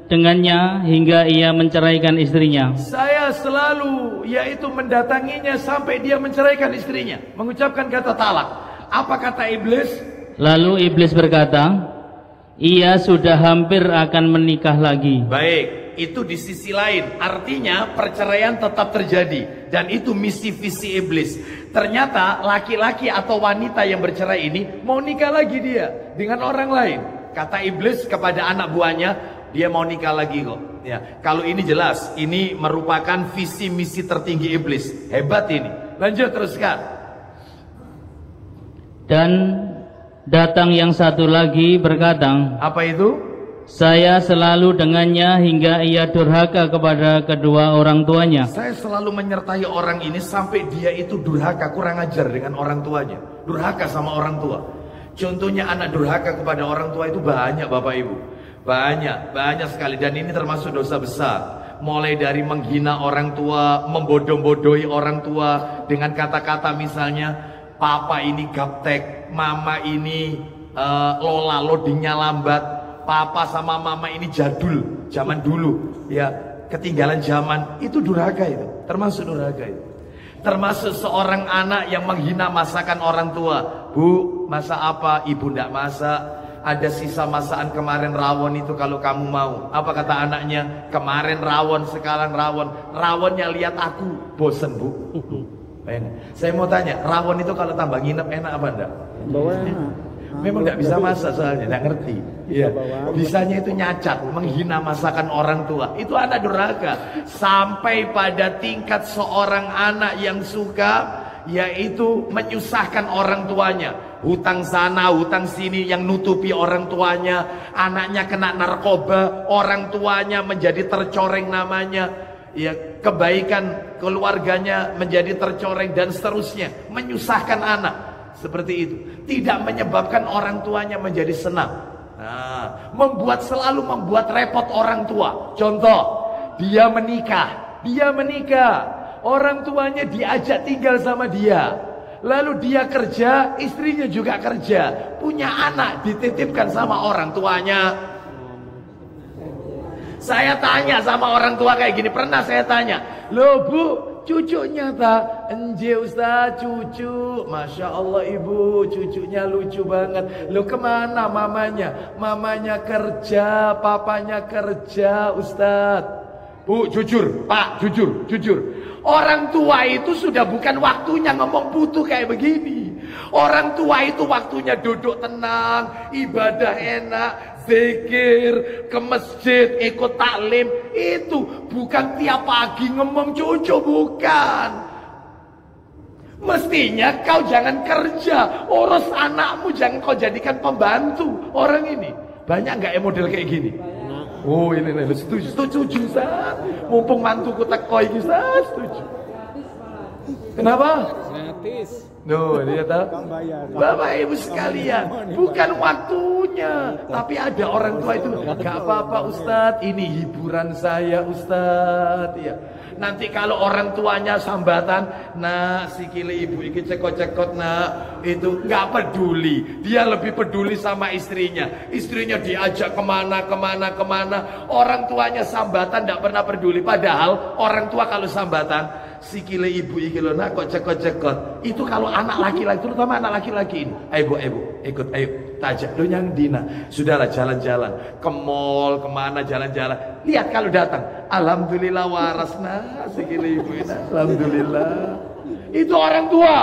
dengannya hingga ia menceraikan istrinya. Saya selalu, yaitu mendatanginya sampai dia menceraikan istrinya, mengucapkan kata talak. Apa kata iblis? Lalu iblis berkata, ia sudah hampir akan menikah lagi. Baik, itu di sisi lain, artinya perceraian tetap terjadi, dan itu misi visi iblis. Ternyata laki-laki atau wanita yang bercerai ini mau nikah lagi dia dengan orang lain. Kata iblis kepada anak buahnya, dia mau nikah lagi kok. Ya, kalau ini jelas, ini merupakan visi misi tertinggi iblis. Hebat ini. Lanjut teruskan. Dan datang yang satu lagi berkata, Apa itu? saya selalu dengannya hingga ia durhaka kepada kedua orang tuanya. Saya selalu menyertai orang ini sampai dia itu durhaka, kurang ajar dengan orang tuanya. Durhaka sama orang tua. Contohnya anak durhaka kepada orang tua itu banyak Bapak Ibu. Banyak sekali, dan ini termasuk dosa besar. Mulai dari menghina orang tua, membodoh-bodohi orang tua dengan kata-kata misalnya, papa ini gaptek, mama ini lola loadingnya lambat, papa sama mama ini jadul, zaman dulu, ya ketinggalan zaman. Itu durhaka, itu termasuk durhaka itu. Termasuk seorang anak yang menghina masakan orang tua. Bu, masak apa? Ibu ndak masak. Ada sisa masakan kemarin rawon itu kalau kamu mau. Apa kata anaknya? Kemarin rawon, sekarang rawon. Rawonnya lihat aku, bosen bu. Saya mau tanya, rawon itu kalau tambah nginep enak apa enggak? Memang enggak bisa masak soalnya, enggak ngerti. Iya. Bisanya itu nyacat, menghina masakan orang tua. Itu anak durhaka. Sampai pada tingkat seorang anak yang suka, yaitu menyusahkan orang tuanya. Hutang sana, hutang sini yang nutupi orang tuanya. Anaknya kena narkoba, orang tuanya menjadi tercoreng namanya. Ya, kebaikan keluarganya menjadi tercoreng dan seterusnya. Menyusahkan anak seperti itu, tidak menyebabkan orang tuanya menjadi senang. Nah, selalu membuat repot orang tua. Contoh, dia menikah, orang tuanya diajak tinggal sama dia. Lalu dia kerja, istrinya juga kerja, punya anak dititipkan sama orang tuanya. Saya tanya sama orang tua kayak gini, pernah saya tanya, loh bu, cucunya tak? Enje Ustaz, cucu. Masya Allah ibu, cucunya lucu banget. Loh kemana mamanya? Mamanya kerja, papanya kerja Ustaz. Bu, jujur, Pak, jujur. Orang tua itu sudah bukan waktunya ngomong butuh kayak begini. Orang tua itu waktunya duduk tenang, ibadah enak, zikir, ke masjid, ikut taklim. Itu bukan tiap pagi ngomong cucu, bukan. Mestinya kau jangan kerja, urus anakmu, jangan kau jadikan pembantu. Orang ini banyak nggak model kayak gini? Oh ini setuju Ustaz. Mumpung mantuku teko iki Ustaz, setuju. Kenapa? Gratis. No, dia tahu. Bapak Ibu sekalian, bukan waktunya. Tapi ada orang tua itu, gak apa-apa Ustaz, ini hiburan saya Ustaz. Ya. Nanti kalau orang tuanya sambatan, nah sikile ibu iki cekot-cekot nak, itu nggak peduli. Dia lebih peduli sama istrinya. Istrinya diajak kemana. Orang tuanya sambatan nggak pernah peduli. Padahal orang tua kalau sambatan, sikile ibu iki lho nak kok cekot-cekot. Itu kalau anak laki-laki, terutama anak laki-laki ini. Ayo bu, ikut, ayo. Tajak lu yang dina. Sudahlah jalan-jalan ke mall, kemana jalan-jalan. Lihat kalau datang, alhamdulillah warasna sikile ibu ini. Alhamdulillah. Itu orang tua.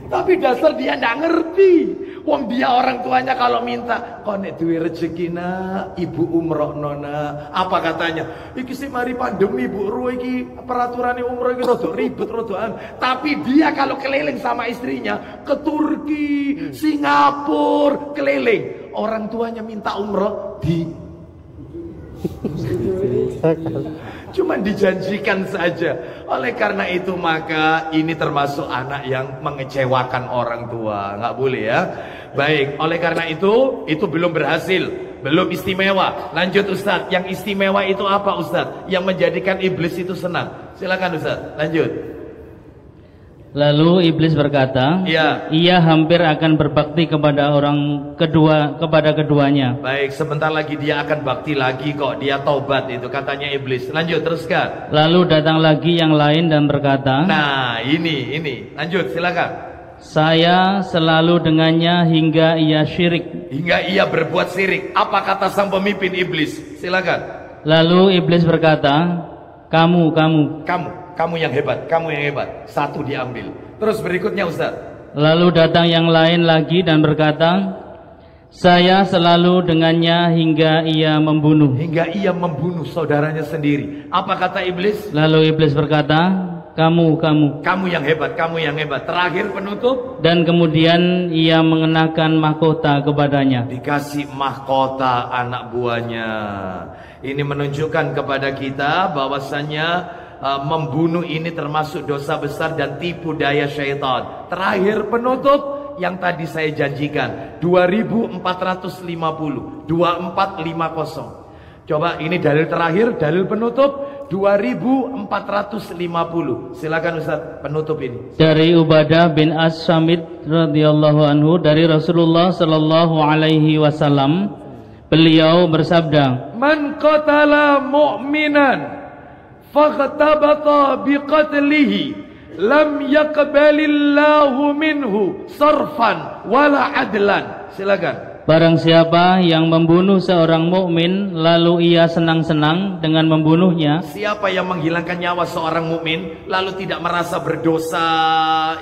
Tapi dasar dia nggak ngerti. Wong dia orang tuanya kalau minta, kok nek duwe rezeki nak, ibu umroh nona. Apa katanya? Iki sih mari pandemi bu, ru iki peraturannya umroh iki rada ribet rodaan. Tapi dia kalau keliling sama istrinya ke Turki, Singapura, keliling. Orang tuanya minta umroh cuma dijanjikan saja. Oleh karena itu maka ini termasuk anak yang mengecewakan orang tua. Nggak boleh ya. Baik, oleh karena itu belum berhasil, belum istimewa. Lanjut Ustadz, yang istimewa itu apa Ustadz? Yang menjadikan iblis itu senang. Silakan Ustadz, lanjut. Lalu iblis berkata, Iya. ia hampir akan berbakti kepada keduanya. Baik, sebentar lagi dia akan bakti lagi kok. Dia taubat itu katanya iblis. Lanjut, teruskan. Lalu datang lagi yang lain dan berkata, Nah, ini. Lanjut, silakan. saya selalu dengannya hingga ia syirik. Hingga ia berbuat syirik. Apa kata sang pemimpin iblis? Silakan. Lalu iblis berkata, Kamu yang hebat. Satu diambil. Terus berikutnya, Ustaz. Lalu datang yang lain lagi dan berkata, saya selalu dengannya hingga ia membunuh. Hingga ia membunuh saudaranya sendiri. Apa kata iblis? Lalu iblis berkata, kamu. Kamu yang hebat. Terakhir penutup. Dan kemudian ia mengenakan mahkota kepadanya. Dikasih mahkota anak buahnya. Ini menunjukkan kepada kita bahwasannya membunuh ini termasuk dosa besar dan tipu daya syaitan. Terakhir penutup yang tadi saya janjikan 2450. Coba ini dalil terakhir, dalil penutup 2450. Silakan Ustaz penutup ini. Dari Ubadah bin As-Samit radhiyallahu anhu dari Rasulullah sallallahu alaihi wasallam, beliau bersabda, Man qatala mu'minan faghtabata biqatlihi lam yaqbalillahu minhu sarfan wala adlan. Silakan. barang siapa yang membunuh seorang mukmin lalu ia senang-senang dengan membunuhnya, Siapa yang menghilangkan nyawa seorang mukmin lalu tidak merasa berdosa,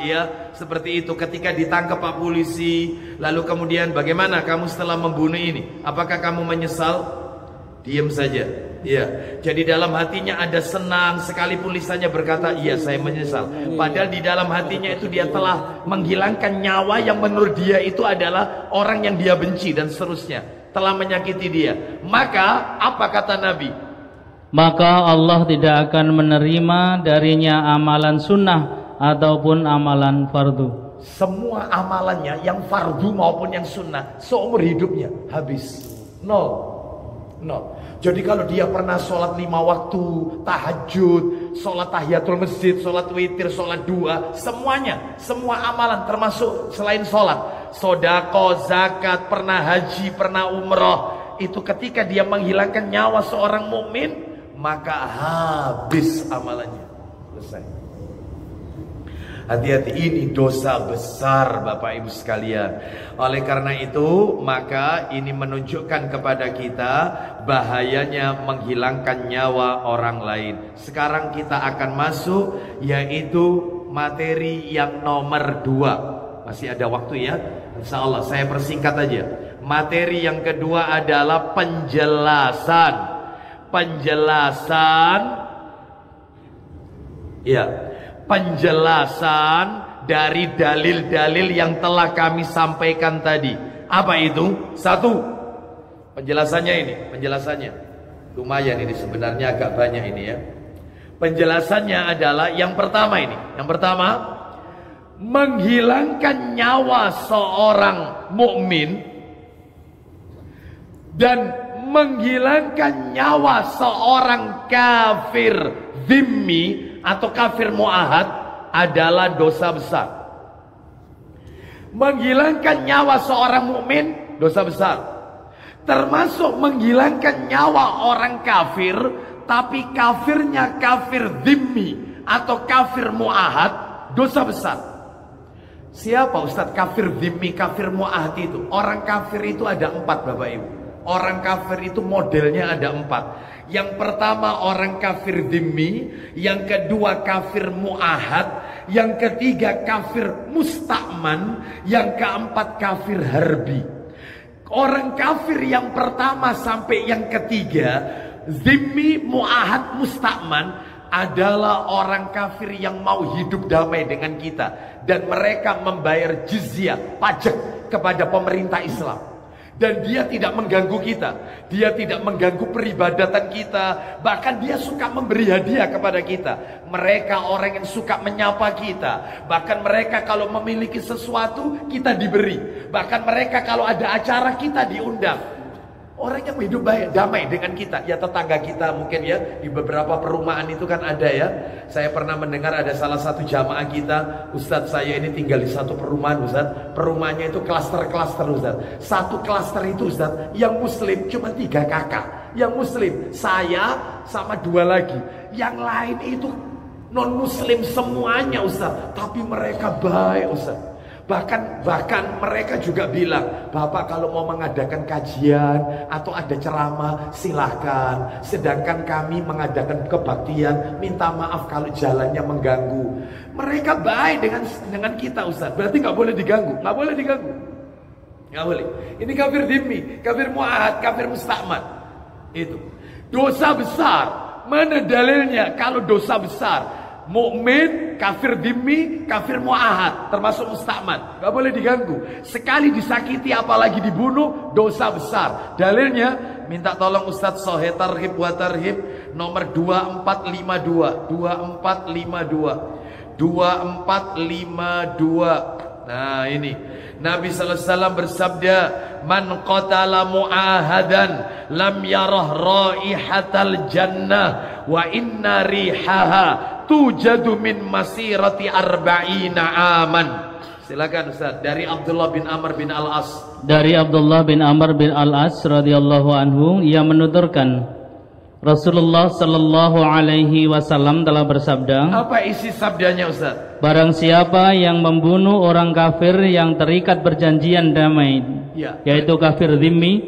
ya, seperti itu ketika ditangkap Pak polisi, lalu kemudian bagaimana kamu setelah membunuh ini? Apakah kamu menyesal? Diam saja. Ya, jadi dalam hatinya ada senang, sekalipun lisannya berkata, iya saya menyesal. Padahal di dalam hatinya itu dia telah menghilangkan nyawa yang menurut dia itu adalah orang yang dia benci dan seterusnya, telah menyakiti dia. Maka apa kata Nabi? maka Allah tidak akan menerima darinya amalan sunnah ataupun amalan fardu. Semua amalannya yang fardu maupun yang sunnah seumur hidupnya habis. Nol. Jadi kalau dia pernah sholat 5 waktu, tahajud, sholat tahiyatul masjid, sholat witir, sholat dua, semuanya, semua amalan termasuk selain sholat, sodako, zakat, pernah haji, pernah umroh, itu ketika dia menghilangkan nyawa seorang mukmin, maka habis amalannya. Selesai. Hati-hati, ini dosa besar Bapak Ibu sekalian. Oleh karena itu, maka ini menunjukkan kepada kita bahayanya menghilangkan nyawa orang lain. Sekarang kita akan masuk yaitu materi yang nomor 2. Masih ada waktu ya, insya Allah saya persingkat aja. Materi yang kedua adalah penjelasan dari dalil-dalil yang telah kami sampaikan tadi. Apa itu? Satu, penjelasannya lumayan ini sebenarnya, agak banyak ini ya. Penjelasannya adalah yang pertama ini. Yang pertama, menghilangkan nyawa seorang mukmin dan menghilangkan nyawa seorang kafir dhimmi atau kafir mu'ahad adalah dosa besar. Menghilangkan nyawa seorang mukmin dosa besar, termasuk menghilangkan nyawa orang kafir, tapi kafirnya kafir dhimmi atau kafir mu'ahad dosa besar. Siapa Ustadz kafir dhimmi, kafir mu'ahad itu? Orang kafir itu ada 4 Bapak Ibu. Orang kafir itu modelnya ada 4. Yang pertama orang kafir dhimmi, yang kedua kafir mu'ahad, yang ketiga kafir musta'man, yang keempat kafir harbi. Orang kafir yang pertama sampai yang ketiga, dhimmi, mu'ahad, musta'man, adalah orang kafir yang mau hidup damai dengan kita, dan mereka membayar jizyah, pajak kepada pemerintah Islam. Dan dia tidak mengganggu kita, dia tidak mengganggu peribadatan kita, bahkan dia suka memberi hadiah kepada kita. Mereka orang yang suka menyapa kita, bahkan mereka kalau memiliki sesuatu kita diberi, bahkan mereka kalau ada acara kita diundang. Orang yang hidup baik, damai dengan kita, ya tetangga kita mungkin ya, di beberapa perumahan itu kan ada ya. Saya pernah mendengar ada salah satu jamaah kita, Ustadz saya ini tinggal di satu perumahan Ustadz. Perumahannya itu klaster-klaster Ustadz. Satu klaster itu Ustadz, yang muslim cuma 3 kakak. Yang muslim, saya sama 2 lagi. Yang lain itu non muslim semuanya Ustadz. Tapi mereka baik Ustadz. Bahkan mereka juga bilang, Bapak kalau mau mengadakan kajian atau ada ceramah silahkan. Sedangkan kami mengadakan kebaktian, minta maaf kalau jalannya mengganggu. Mereka baik dengan kita Ustaz. Berarti nggak boleh diganggu, nggak boleh diganggu, nggak boleh. Ini kafir dhimmi, kafir mu'ahad, kafir musta'man. Itu dosa besar. Mana dalilnya kalau dosa besar? Mukmin, kafir dhimmi, kafir mu'ahad, termasuk musta'man, gak boleh diganggu. Sekali disakiti apalagi dibunuh, dosa besar. Dalilnya, minta tolong Ustadz Sahih Targhib wa Tarhib nomor 2452 2452. Nah ini Nabi sallallahu alaihi wasallam bersabda, man qatala mu'ahadan lam yarah raihatal jannah wa inna rihaha tujadu min masirati arba'ina aman. Silakan Ustaz, dari Abdullah bin Amr bin Al-As. Dari Abdullah bin Amr bin Al-As radhiyallahu anhu, ia menuturkan Rasulullah sallallahu alaihi wasallam telah bersabda. Apa isi sabdanya Ustaz? Barang siapa yang membunuh orang kafir yang terikat perjanjian damai, ya, yaitu kafir dhimmi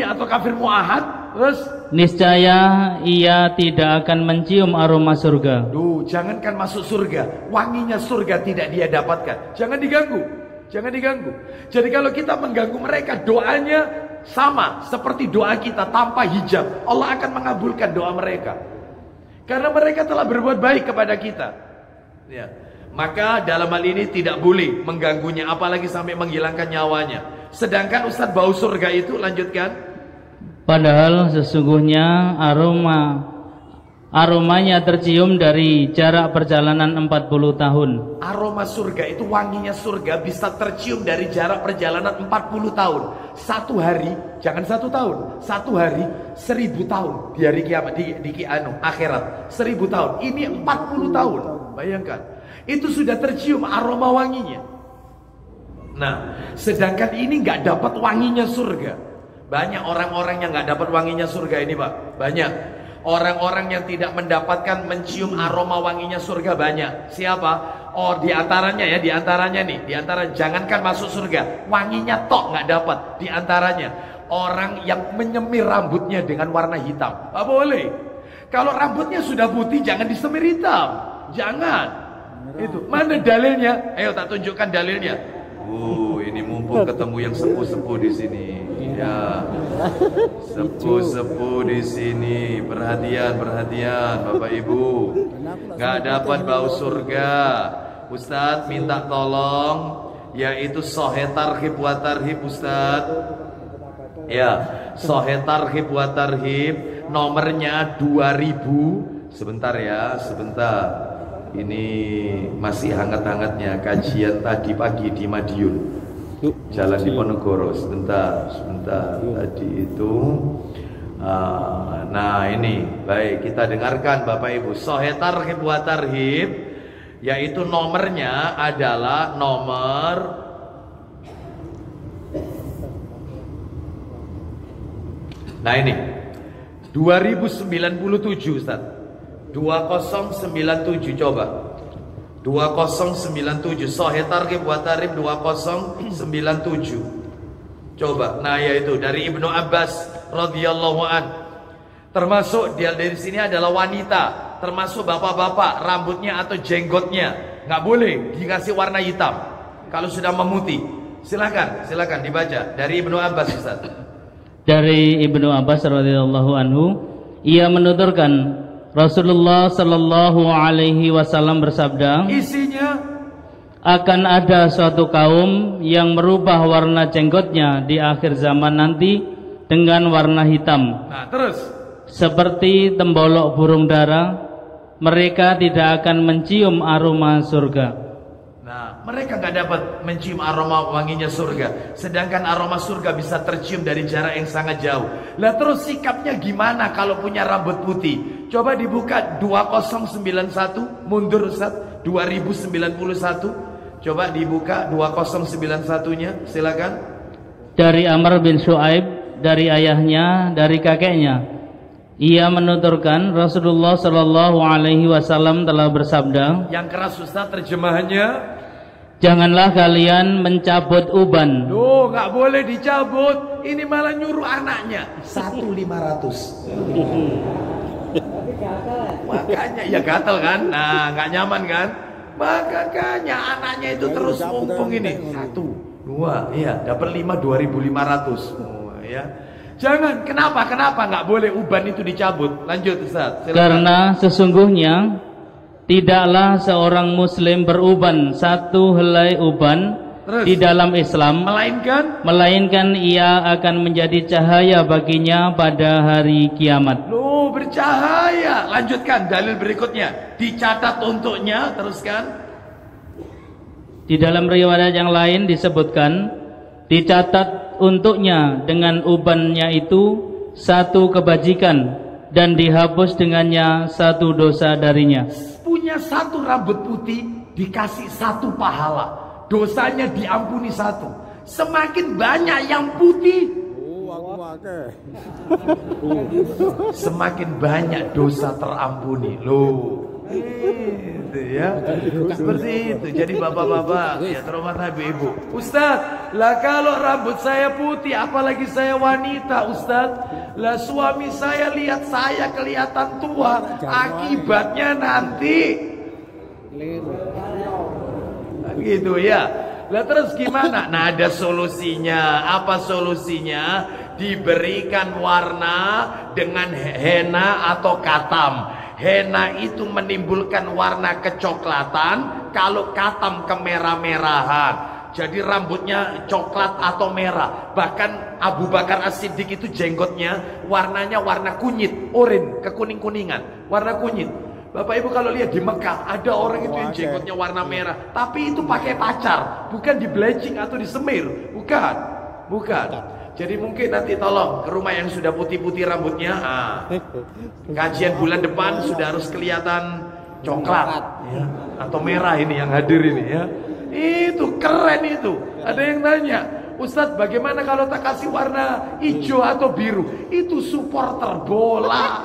atau kafir mu'ahad, terus niscaya ia tidak akan mencium aroma surga. Duh, jangankan masuk surga, wanginya surga tidak dia dapatkan. Jangan diganggu, jangan diganggu. Jadi kalau kita mengganggu mereka, doanya sama seperti doa kita tanpa hijab. Allah akan mengabulkan doa mereka, karena mereka telah berbuat baik kepada kita. Ya. Maka dalam hal ini tidak boleh mengganggunya, apalagi sampai menghilangkan nyawanya. Sedangkan Ustadz bau surga itu, lanjutkan. Padahal sesungguhnya aromanya tercium dari jarak perjalanan 40 tahun. Aroma surga itu, wanginya surga bisa tercium dari jarak perjalanan 40 tahun. Satu hari, jangan 1 tahun, satu hari 1000 tahun. Di hari kiamat, di akhirat 1000 tahun. Ini 40 tahun, bayangkan. Itu sudah tercium aroma wanginya. Nah, sedangkan ini nggak dapat wanginya surga. Banyak orang-orang yang nggak dapat wanginya surga ini, Pak. Banyak orang-orang yang tidak mendapatkan mencium aroma wanginya surga, banyak. Siapa? Oh, diantaranya jangankan masuk surga, wanginya tok nggak dapat. Diantaranya orang yang menyemir rambutnya dengan warna hitam. Nggak boleh. Kalau rambutnya sudah putih, jangan disemir hitam. Jangan. Itu mana dalilnya? Ayo tak tunjukkan dalilnya. Ini mumpung ketemu yang sepuh-sepuh di sini. Ya, sepuh-sepuh di sini. Perhatian, Bapak Ibu. Gak dapat bau surga. Ustadz minta tolong, yaitu Sahih Targhib wa Tarhib Ustadz. Ya, Sahih Targhib wa Tarhib nomornya 2000. Sebentar ya, sebentar. Ini masih hangat-hangatnya kajian tadi pagi di Madiun, Jalan Diponegoro. Sebentar. Tadi itu nah ini baik, kita dengarkan Bapak Ibu. Sahih Targhib wa Tarhib, yaitu nomornya adalah nomor nah ini 2097 Ustaz. 2097, coba 2097 Sahih Targhib wa Tarhib 2097. Coba, nah yaitu dari Ibnu Abbas radhiyallahu an. Termasuk dia dari sini adalah wanita, termasuk bapak-bapak, rambutnya atau jenggotnya nggak boleh dikasih warna hitam. Kalau sudah memutih, silakan dibaca dari Ibnu Abbas Ustaz. Dari Ibnu Abbas radhiyallahu anhu, ia menuturkan Rasulullah sallallahu alaihi wasallam bersabda, isinya akan ada suatu kaum yang merubah warna jenggotnya di akhir zaman nanti dengan warna hitam. Nah, terus seperti tembolok burung dara, mereka tidak akan mencium aroma surga. Nah, mereka nggak dapat mencium aroma wanginya surga. Sedangkan aroma surga bisa tercium dari jarak yang sangat jauh. Lah terus sikapnya gimana kalau punya rambut putih? Coba dibuka 2091, mundur Ustaz, 2091. Coba dibuka 2091-nya, silakan. Dari Amr bin Shu'aib, dari ayahnya, dari kakeknya. Ia menuturkan Rasulullah Shallallahu Alaihi Wasallam telah bersabda. Yang keras Ustaz terjemahannya. Janganlah kalian mencabut uban. Loh, nggak boleh dicabut. Ini malah nyuruh anaknya. 1.500. Makanya ya gatel kan. Nah, nggak nyaman kan. Makanya anaknya itu terus mumpung ini. 1, 2, iya, dapat 5, 2.500. Oh, ya. Jangan, kenapa nggak boleh uban itu dicabut? Lanjut Ustaz. Silakan. Karena sesungguhnya tidaklah seorang muslim beruban satu helai uban di dalam Islam, melainkan ia akan menjadi cahaya baginya pada hari kiamat. Loh, bercahaya. Lanjutkan dalil berikutnya. Dicatat untuknya, teruskan. Di dalam riwayat yang lain disebutkan, dicatat untuknya dengan ubannya itu satu kebajikan dan dihapus dengannya satu dosa darinya. Punya satu rambut putih dikasih satu pahala, dosanya diampuni satu. Semakin banyak yang putih, semakin banyak dosa terampuni. Loh, itu ya, seperti itu. Jadi bapak-bapak ya, terhormat ibu, Ustaz, lah kalau rambut saya putih, apalagi saya wanita, Ustaz, lah suami saya lihat saya kelihatan tua, akibatnya nanti gitu ya. Lah terus gimana? Nah, ada solusinya. Apa solusinya? Diberikan warna dengan henna atau katam. Henna itu menimbulkan warna kecoklatan, kalau katam kemerah-merahan. Jadi rambutnya coklat atau merah. Bahkan Abu Bakar As-Siddiq itu jenggotnya warnanya warna kunyit, oranye, kekuning-kuningan, warna kunyit. Bapak Ibu kalau lihat di Mekah ada orang itu yang jenggotnya warna merah, tapi itu pakai pacar, bukan di bleaching atau disemir, bukan. Jadi mungkin nanti tolong ke rumah yang sudah putih-putih rambutnya, kajian bulan depan sudah harus kelihatan coklat ya, atau merah ini yang hadir ini ya. Itu keren itu. Ada yang nanya, Ustadz bagaimana kalau tak kasih warna hijau atau biru? Itu supporter bola.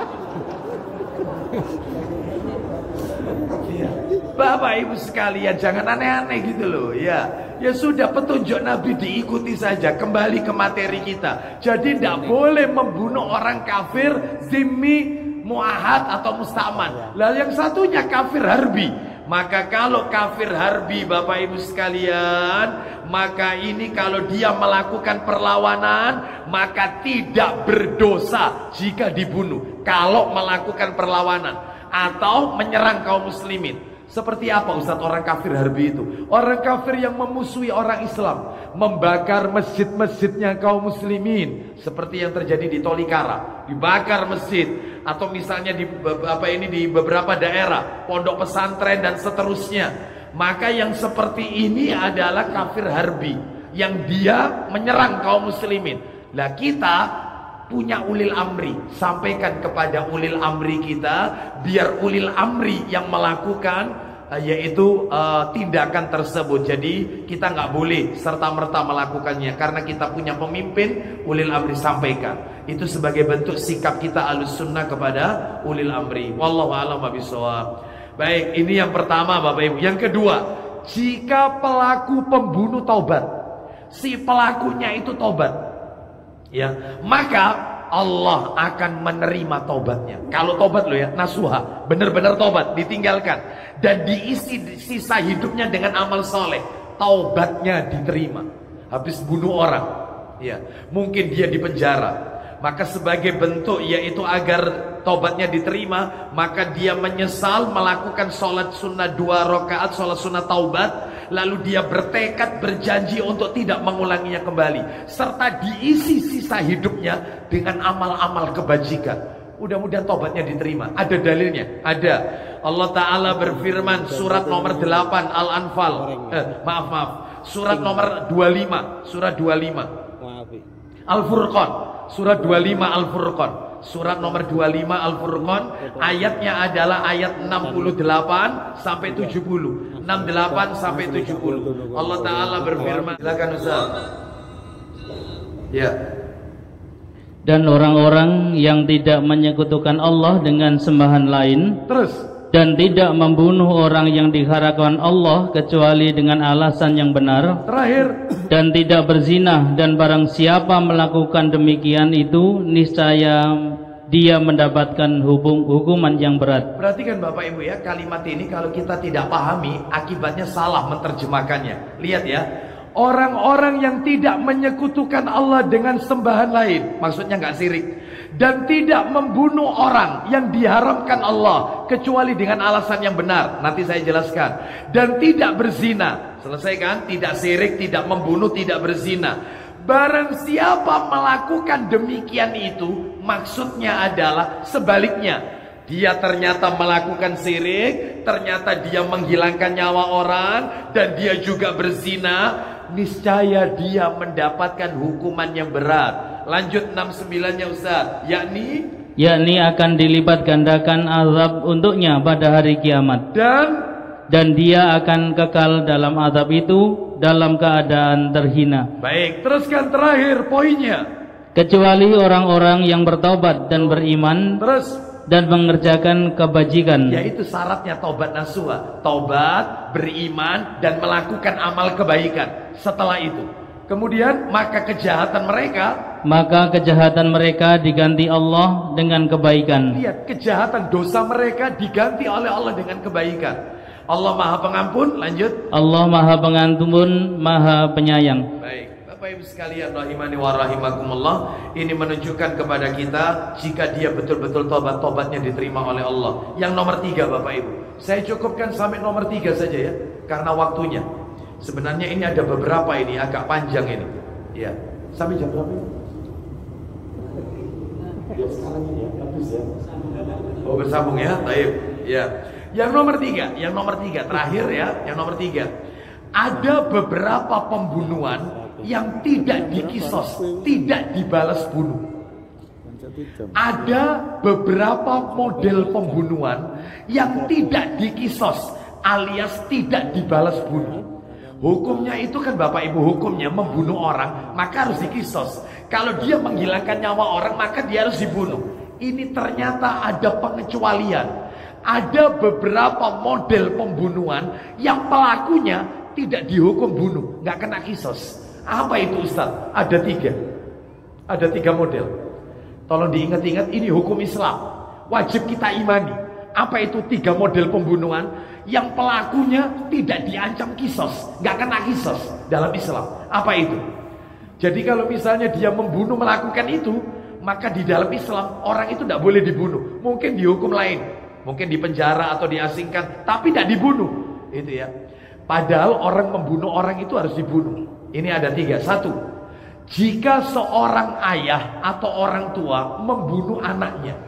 Bapak Ibu sekalian, jangan aneh-aneh gitu loh ya. Ya sudah, petunjuk Nabi diikuti saja. Kembali ke materi kita. Jadi tidak boleh membunuh orang kafir, zimmi, muahad atau musta'man. Lah yang satunya kafir harbi. Maka kalau kafir harbi Bapak Ibu sekalian, maka ini kalau dia melakukan perlawanan, maka tidak berdosa jika dibunuh kalau melakukan perlawanan atau menyerang kaum muslimin. Seperti apa Ustadz orang kafir harbi itu? Orang kafir yang memusuhi orang Islam, membakar masjid-masjidnya kaum muslimin, seperti yang terjadi di Tolikara, dibakar masjid, atau misalnya di beberapa daerah, pondok pesantren dan seterusnya. Maka yang seperti ini adalah kafir harbi, yang dia menyerang kaum muslimin. Lah kita punya ulil amri, sampaikan kepada ulil amri kita, biar ulil amri yang melakukan yaitu tindakan tersebut. Jadi kita nggak boleh serta-merta melakukannya, karena kita punya pemimpin, ulil amri sampaikan. Itu sebagai bentuk sikap kita Ahlussunnah kepada ulil amri. Wallahu a'lam bishawab. Baik, ini yang pertama Bapak Ibu. Yang kedua, jika pelaku pembunuh taubat, si pelakunya itu taubat, ya, maka Allah akan menerima taubatnya. Kalau taubat loh ya, nasuha, benar-benar taubat, ditinggalkan dan diisi sisa hidupnya dengan amal soleh, taubatnya diterima. Habis bunuh orang, ya, mungkin dia di penjara, maka sebagai bentuk yaitu agar taubatnya diterima, maka dia menyesal melakukan sholat sunnah 2 rakaat, sholat sunnah taubat. Lalu dia bertekad, berjanji untuk tidak mengulanginya kembali, serta diisi sisa hidupnya dengan amal-amal kebajikan. Mudah-mudahan tobatnya diterima. Ada dalilnya? Ada. Allah Ta'ala berfirman surat nomor 8 Al-Anfal. Maaf. Surat nomor 25. Surat 25. Al-Furqan. Surat 25 Al-Furqan. Surat nomor 25 Al-Furqan. Ayatnya adalah ayat 68 sampai 70. 68 sampai 70. Allah Ta'ala berfirman. Silakan Ustaz. Ya. Dan orang-orang yang tidak menyekutukan Allah dengan sembahan lain, Terus. dan tidak membunuh orang yang diharapkan Allah kecuali dengan alasan yang benar, Terakhir. dan tidak berzina, dan barang siapa melakukan demikian itu niscaya dia mendapatkan hukuman yang berat. Perhatikan Bapak Ibu ya, kalimat ini kalau kita tidak pahami akibatnya salah menerjemahkannya. Lihat ya, orang-orang yang tidak menyekutukan Allah dengan sembahan lain, maksudnya nggak syirik, dan tidak membunuh orang yang diharamkan Allah kecuali dengan alasan yang benar. Nanti saya jelaskan. Dan tidak berzina. Selesai kan? Tidak syirik, tidak membunuh, tidak berzina. Barang siapa melakukan demikian itu, maksudnya adalah sebaliknya. Dia ternyata melakukan syirik, ternyata dia menghilangkan nyawa orang, dan dia juga berzina, niscaya dia mendapatkan hukuman yang berat. Lanjut 69-nya Ustaz, yakni akan dilipat gandakan azab untuknya pada hari kiamat, dan dia akan kekal dalam azab itu dalam keadaan terhina. Baik, teruskan terakhir poinnya. Kecuali orang-orang yang bertobat dan beriman, dan mengerjakan kebajikan. Yaitu syaratnya taubat nasuha. Taubat, beriman, dan melakukan amal kebaikan. Setelah itu, kemudian maka kejahatan mereka diganti Allah dengan kebaikan. Lihat, kejahatan dosa mereka diganti oleh Allah dengan kebaikan. Allah Maha Pengampun. Lanjut. Allah Maha Pengampun, Maha Penyayang. Baik, Bapak Ibu sekalian rahimani wa rahimakumullah, ini menunjukkan kepada kita jika dia betul-betul tobatnya diterima oleh Allah. Yang nomor 3 Bapak Ibu, saya cukupkan sampai nomor 3 saja ya, karena waktunya. Sebenarnya ini ada beberapa, ini agak panjang ini. Ya, sampai jam berapa? Ya sekarang ini ya, habis ya. Oh bersambung ya, baik. Ya. Yang nomor 3 terakhir ya, yang nomor 3. Ada beberapa pembunuhan yang tidak dikisos, tidak dibalas bunuh. Ada beberapa model pembunuhan yang tidak dikisos alias tidak dibalas bunuh. Hukumnya itu kan Bapak Ibu, hukumnya membunuh orang maka harus dikisos. Kalau dia menghilangkan nyawa orang maka dia harus dibunuh. Ini ternyata ada pengecualian. Ada beberapa model pembunuhan yang pelakunya tidak dihukum bunuh, nggak kena kisos. Apa itu Ustaz? Ada 3 model. Tolong diingat-ingat, ini hukum Islam, wajib kita imani. Apa itu 3 model pembunuhan yang pelakunya tidak diancam kisos, nggak kena kisos dalam Islam? Apa itu? Jadi kalau misalnya dia membunuh melakukan itu, maka di dalam Islam orang itu tidak boleh dibunuh. Mungkin dihukum lain, mungkin dipenjara atau diasingkan, tapi tidak dibunuh. Itu ya. Padahal orang membunuh orang itu harus dibunuh. Ini ada 3. 1. Jika seorang ayah atau orang tua membunuh anaknya,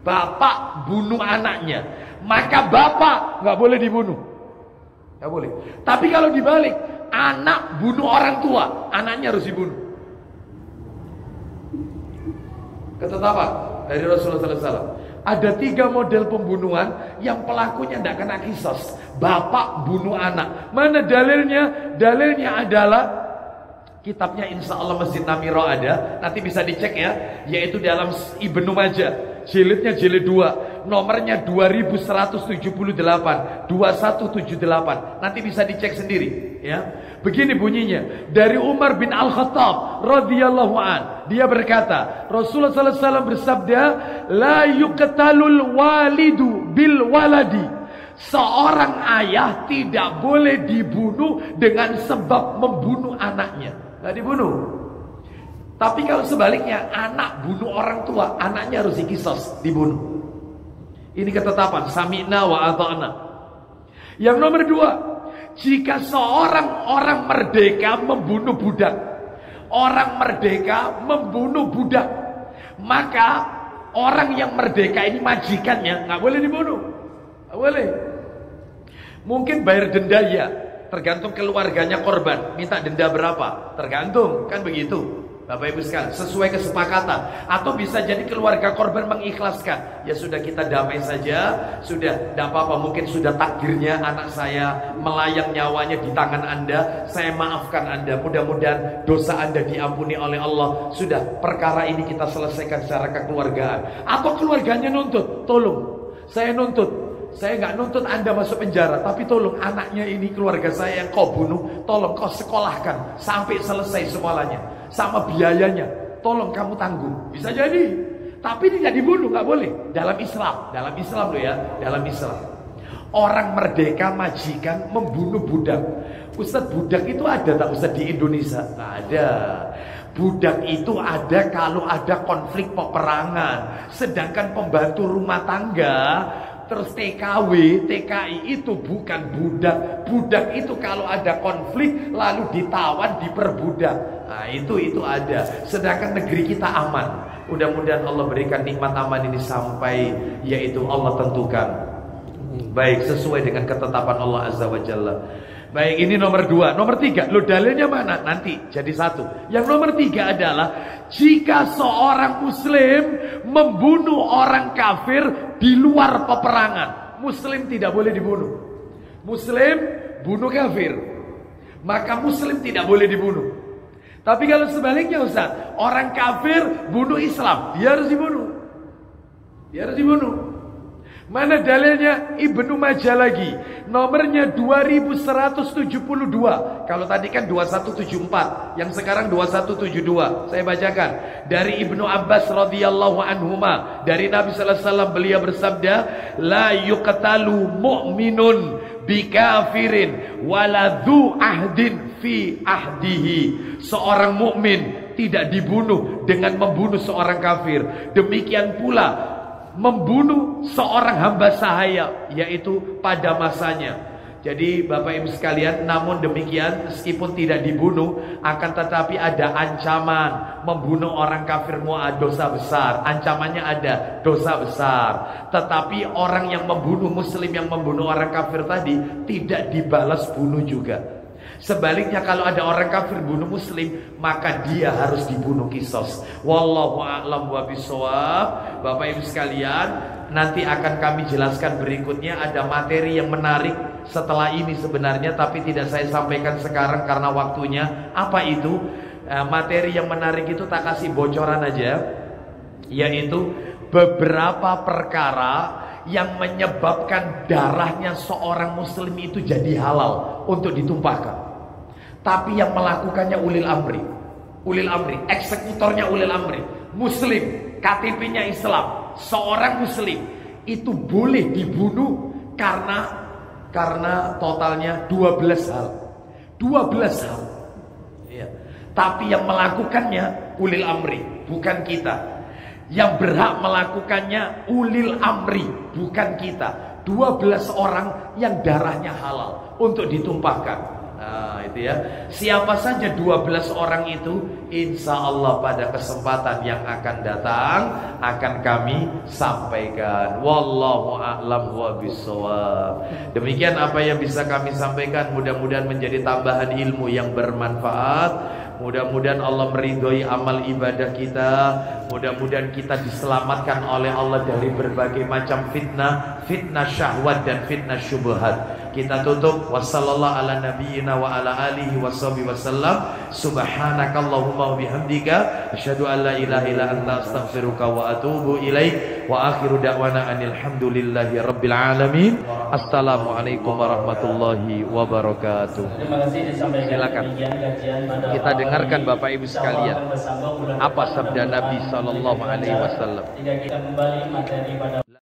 bapak bunuh anaknya, maka bapak nggak boleh dibunuh, nggak boleh. Tapi kalau dibalik, anak bunuh orang tua, anaknya harus dibunuh. Ketetapan dari Rasulullah SAW. Ada 3 model pembunuhan yang pelakunya tidak kena kisos. Bapak bunuh anak. Mana dalilnya? Dalilnya adalah kitabnya insya Allah Masjid Namiro ada. Nanti bisa dicek ya. Yaitu dalam Ibnu Majah. Jilidnya jilid 2, nomornya 2178, 2178. Nanti bisa dicek sendiri ya. Begini bunyinya, dari Umar bin Al-Khattab radhiyallahu an, dia berkata, Rasulullah sallallahu alaihi wasallam bersabda, la yuqtalul walidu bil waladi. Seorang ayah tidak boleh dibunuh dengan sebab membunuh anaknya. Enggak dibunuh. Tapi kalau sebaliknya, anak bunuh orang tua, anaknya harus dikisos, dibunuh. Ini ketetapan sami'na wa ata'na. Yang nomor 2, jika seorang orang merdeka membunuh budak, orang merdeka membunuh budak, maka orang yang merdeka ini majikannya nggak boleh dibunuh. Nggak boleh. Mungkin bayar denda ya, tergantung keluarganya korban. Minta denda berapa? Tergantung, kan begitu. Bapak Ibu sekalian, sesuai kesepakatan. Atau bisa jadi keluarga korban mengikhlaskan. Ya sudah, kita damai saja. Sudah, tidak apa-apa. Mungkin sudah takdirnya anak saya melayang nyawanya di tangan Anda. Saya maafkan Anda. Mudah-mudahan dosa Anda diampuni oleh Allah. Sudah, perkara ini kita selesaikan secara kekeluargaan. Atau keluarganya nuntut, tolong, saya nuntut. Saya nggak nuntut Anda masuk penjara, tapi tolong anaknya ini, keluarga saya yang kau bunuh, tolong kau sekolahkan sampai selesai sekolahnya, sama biayanya, tolong kamu tanggung. Bisa jadi, tapi tidak dibunuh, nggak boleh. Dalam Islam loh ya, dalam Islam. Orang merdeka majikan membunuh budak. Ustadz, budak itu ada tak Ustadz di Indonesia? Nggak ada. Budak itu ada kalau ada konflik peperangan. Sedangkan pembantu rumah tangga, terus TKW, TKI itu bukan budak. Budak itu kalau ada konflik lalu ditawan, diperbudak. Nah itu ada. Sedangkan negeri kita aman. Mudah-mudahan Allah berikan nikmat aman ini sampai yaitu Allah tentukan. Baik, sesuai dengan ketetapan Allah Azza wa Jalla. Baik, ini nomor 2. Nomor 3, lo dalilnya mana? Nanti jadi 1. Yang nomor 3 adalah jika seorang muslim membunuh orang kafir di luar peperangan. Muslim tidak boleh dibunuh. Muslim bunuh kafir, maka muslim tidak boleh dibunuh. Tapi kalau sebaliknya Ustaz, orang kafir bunuh Islam, dia harus dibunuh. Dia harus dibunuh. Mana dalilnya? Ibnu Majah lagi, nomornya 2172. Kalau tadi kan 2174, yang sekarang 2172. Saya bacakan dari Ibnu Abbas radhiyallahu anhuma, dari Nabi sallallahu alaihi wasallam, beliau bersabda, la yuqtalu mu'minun bikafirin wala dzu ahdin fi ahdihi. Seorang mukmin tidak dibunuh dengan membunuh seorang kafir. Demikian pula membunuh seorang hamba sahaya, yaitu pada masanya. Jadi Bapak Ibu sekalian, namun demikian meskipun tidak dibunuh, akan tetapi ada ancaman. Membunuh orang kafir dosa besar. Ancamannya ada, dosa besar. Tetapi orang yang membunuh muslim, yang membunuh orang kafir tadi, tidak dibalas bunuh juga. Sebaliknya kalau ada orang kafir bunuh muslim, maka dia harus dibunuh kisos. Wallahu a'lam wa bishawab. Bapak Ibu sekalian, nanti akan kami jelaskan berikutnya. Ada materi yang menarik setelah ini sebenarnya, tapi tidak saya sampaikan sekarang karena waktunya. Apa itu? Materi yang menarik itu tak kasih bocoran aja, yaitu beberapa perkara yang menyebabkan darahnya seorang muslim itu jadi halal untuk ditumpahkan. Tapi yang melakukannya ulil amri, eksekutornya ulil amri, muslim, KTP-nya Islam, seorang muslim itu boleh dibunuh karena totalnya 12 hal. 12 hal. Ya. Tapi yang melakukannya ulil amri, bukan kita. Yang berhak melakukannya ulil amri, bukan kita. 12 orang yang darahnya halal untuk ditumpahkan. Nah itu ya. Siapa saja 12 orang itu, insya Allah pada kesempatan yang akan datang akan kami sampaikan. Wallahu a'lam wa bishawab. Demikian apa yang bisa kami sampaikan. Mudah-mudahan menjadi tambahan ilmu yang bermanfaat. Mudah-mudahan Allah meridhoi amal ibadah kita. Mudah-mudahan kita diselamatkan oleh Allah dari berbagai macam fitnah, fitnah syahwat dan fitnah syubhat. Kita tutup wassallallahu ala nabiyyina wa ala alihi washabihi wasallam. Subhanakallahumma wa bihamdika asyhadu an la ilaha illa anta astaghfiruka wa atubu ilaik. Wa akhiru da'wana anil hamdulillahi rabbil alamin. Assalamualaikum warahmatullahi wabarakatuh. Terima kasih disampaikan. Silakan. Kita dengarkan Bapak Ibu sekalian, apa sabda Nabi sallallahu alaihi wasallam. Jika kita kembali materi pada